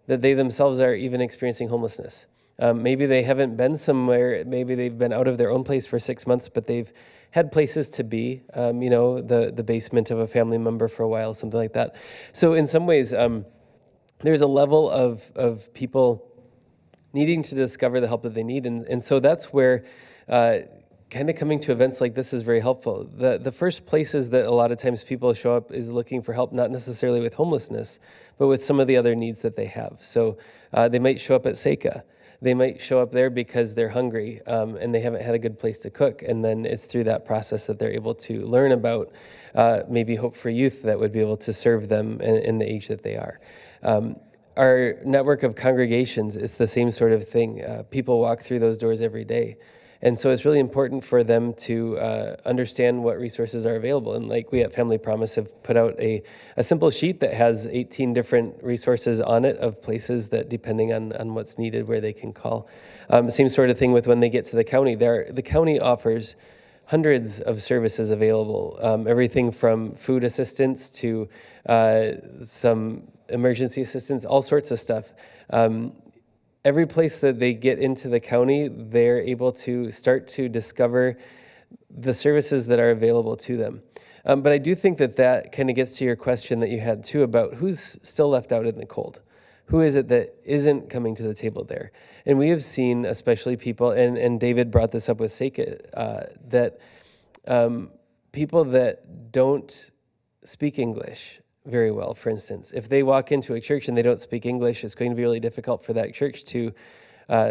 that they themselves are even experiencing homelessness. Maybe they haven't been somewhere, maybe they've been out of their own place for 6 months, but they've had places to be, you know, the basement of a family member for a while, something like that. So in some ways, there's a level of people needing to discover the help that they need. And so that's where kind of coming to events like this is very helpful. The first places that a lot of times people show up is looking for help, not necessarily with homelessness, but with some of the other needs that they have. So they might show up at SECA. They might show up there because they're hungry and they haven't had a good place to cook. And then it's through that process that they're able to learn about maybe Hope for Youth that would be able to serve them in the age that they are. Our network of congregations is the same sort of thing. People walk through those doors every day. And so it's really important for them to understand what resources are available. And like we at Family Promise have put out a simple sheet that has 18 different resources on it of places that, depending on what's needed, where they can call. Same sort of thing with when they get to the county. The county offers hundreds of services available, everything from food assistance to some emergency assistance, all sorts of stuff. Every place that they get into the county, they're able to start to discover the services that are available to them. But I do think that kind of gets to your question that you had too about who's still left out in the cold. who is it that isn't coming to the table there? And we have seen, especially people, and David brought this up with Seika, that people that don't speak English very well, for instance, if they walk into a church and they don't speak English, it's going to be really difficult for that church to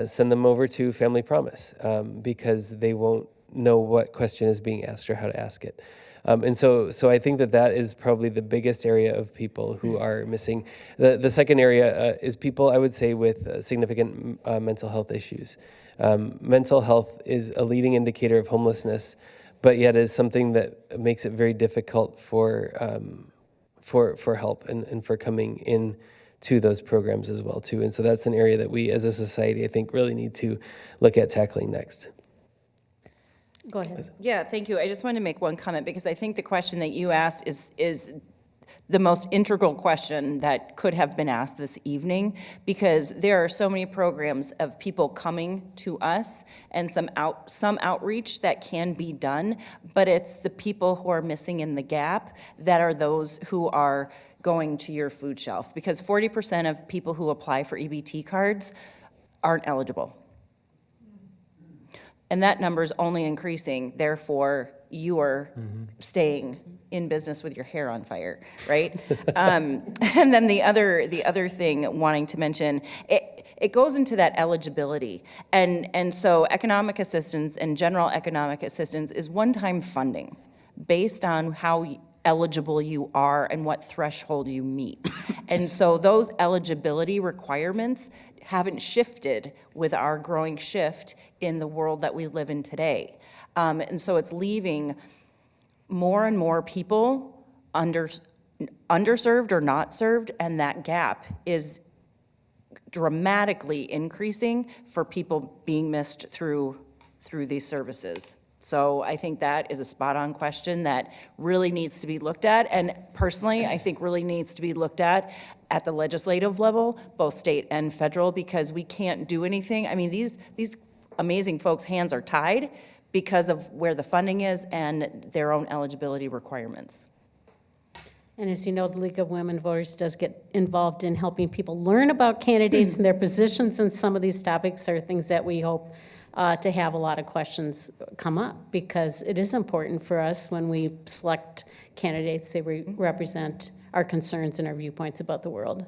send them over to Family Promise because they won't know what question is being asked or how to ask it. And so I think that is probably the biggest area of people who are missing. The second area is people, I would say, with significant mental health issues. Mental health is a leading indicator of homelessness, but yet is something that makes it very difficult for help and for coming in to those programs as well too. And so that's an area that we as a society, I think, really need to look at tackling next. Go ahead. Yeah, thank you. I just wanted to make one comment because I think the question that you asked is the most integral question that could have been asked this evening, because there are so many programs of people coming to us and some outreach that can be done, but it's the people who are missing in the gap that are those who are going to your food shelf, because 40% of people who apply for EBT cards aren't eligible. And that number is only increasing, therefore you are staying in business with your hair on fire, right? And then the other thing wanting to mention, it goes into that eligibility. And so economic assistance and general economic assistance is one-time funding based on how eligible you are and what threshold you meet. And so those eligibility requirements haven't shifted with our growing shift in the world that we live in today. And so it's leaving more and more people underserved or not served, and that gap is dramatically increasing for people being missed through these services. So I think that is a spot-on question that really needs to be looked at, and personally, I think really needs to be looked at the legislative level, both state and federal, because we can't do anything. I mean, these amazing folks' hands are tied because of where the funding is and their own eligibility requirements. And as you know, the League of Women Voters does get involved in helping people learn about candidates and their positions, and some of these topics are things that we hope to have a lot of questions come up, because it is important for us when we select candidates, they represent our concerns and our viewpoints about the world.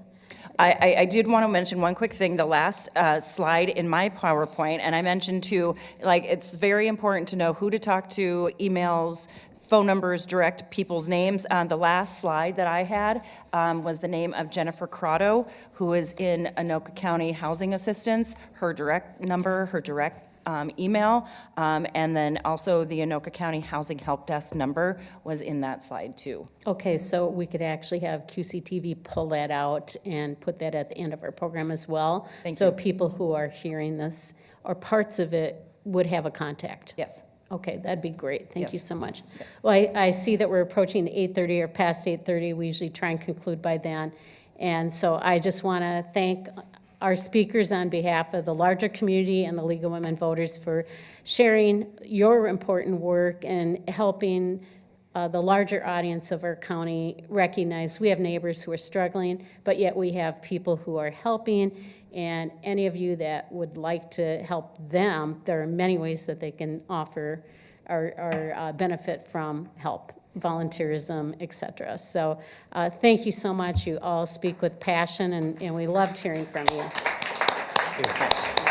I did want to mention one quick thing, the last slide in my PowerPoint, and I mentioned too, like, it's very important to know who to talk to, emails, phone numbers, direct people's names. The last slide that I had was the name of Jennifer Crotto, who is in Anoka County Housing Assistance, her direct number, her direct email, and then also the Anoka County Housing Help Desk number was in that slide too. Okay, so we could actually have QCTV pull that out and put that at the end of our program as well. Thank so you. people who are hearing this or parts of it would have a contact. Yes. Okay, that'd be great. Thank you Yes. so much. Yes. Well, I see that we're approaching 8:30 or past 8:30. We usually try and conclude by then. And so I just want to thank our speakers on behalf of the larger community and the League of Women Voters for sharing your important work and helping the larger audience of our county recognize we have neighbors who are struggling, but yet we have people who are helping. And any of you that would like to help them, there are many ways that they can offer or benefit from help, volunteerism, et cetera. So thank you so much. You all speak with passion, and we loved hearing from you. Thank you.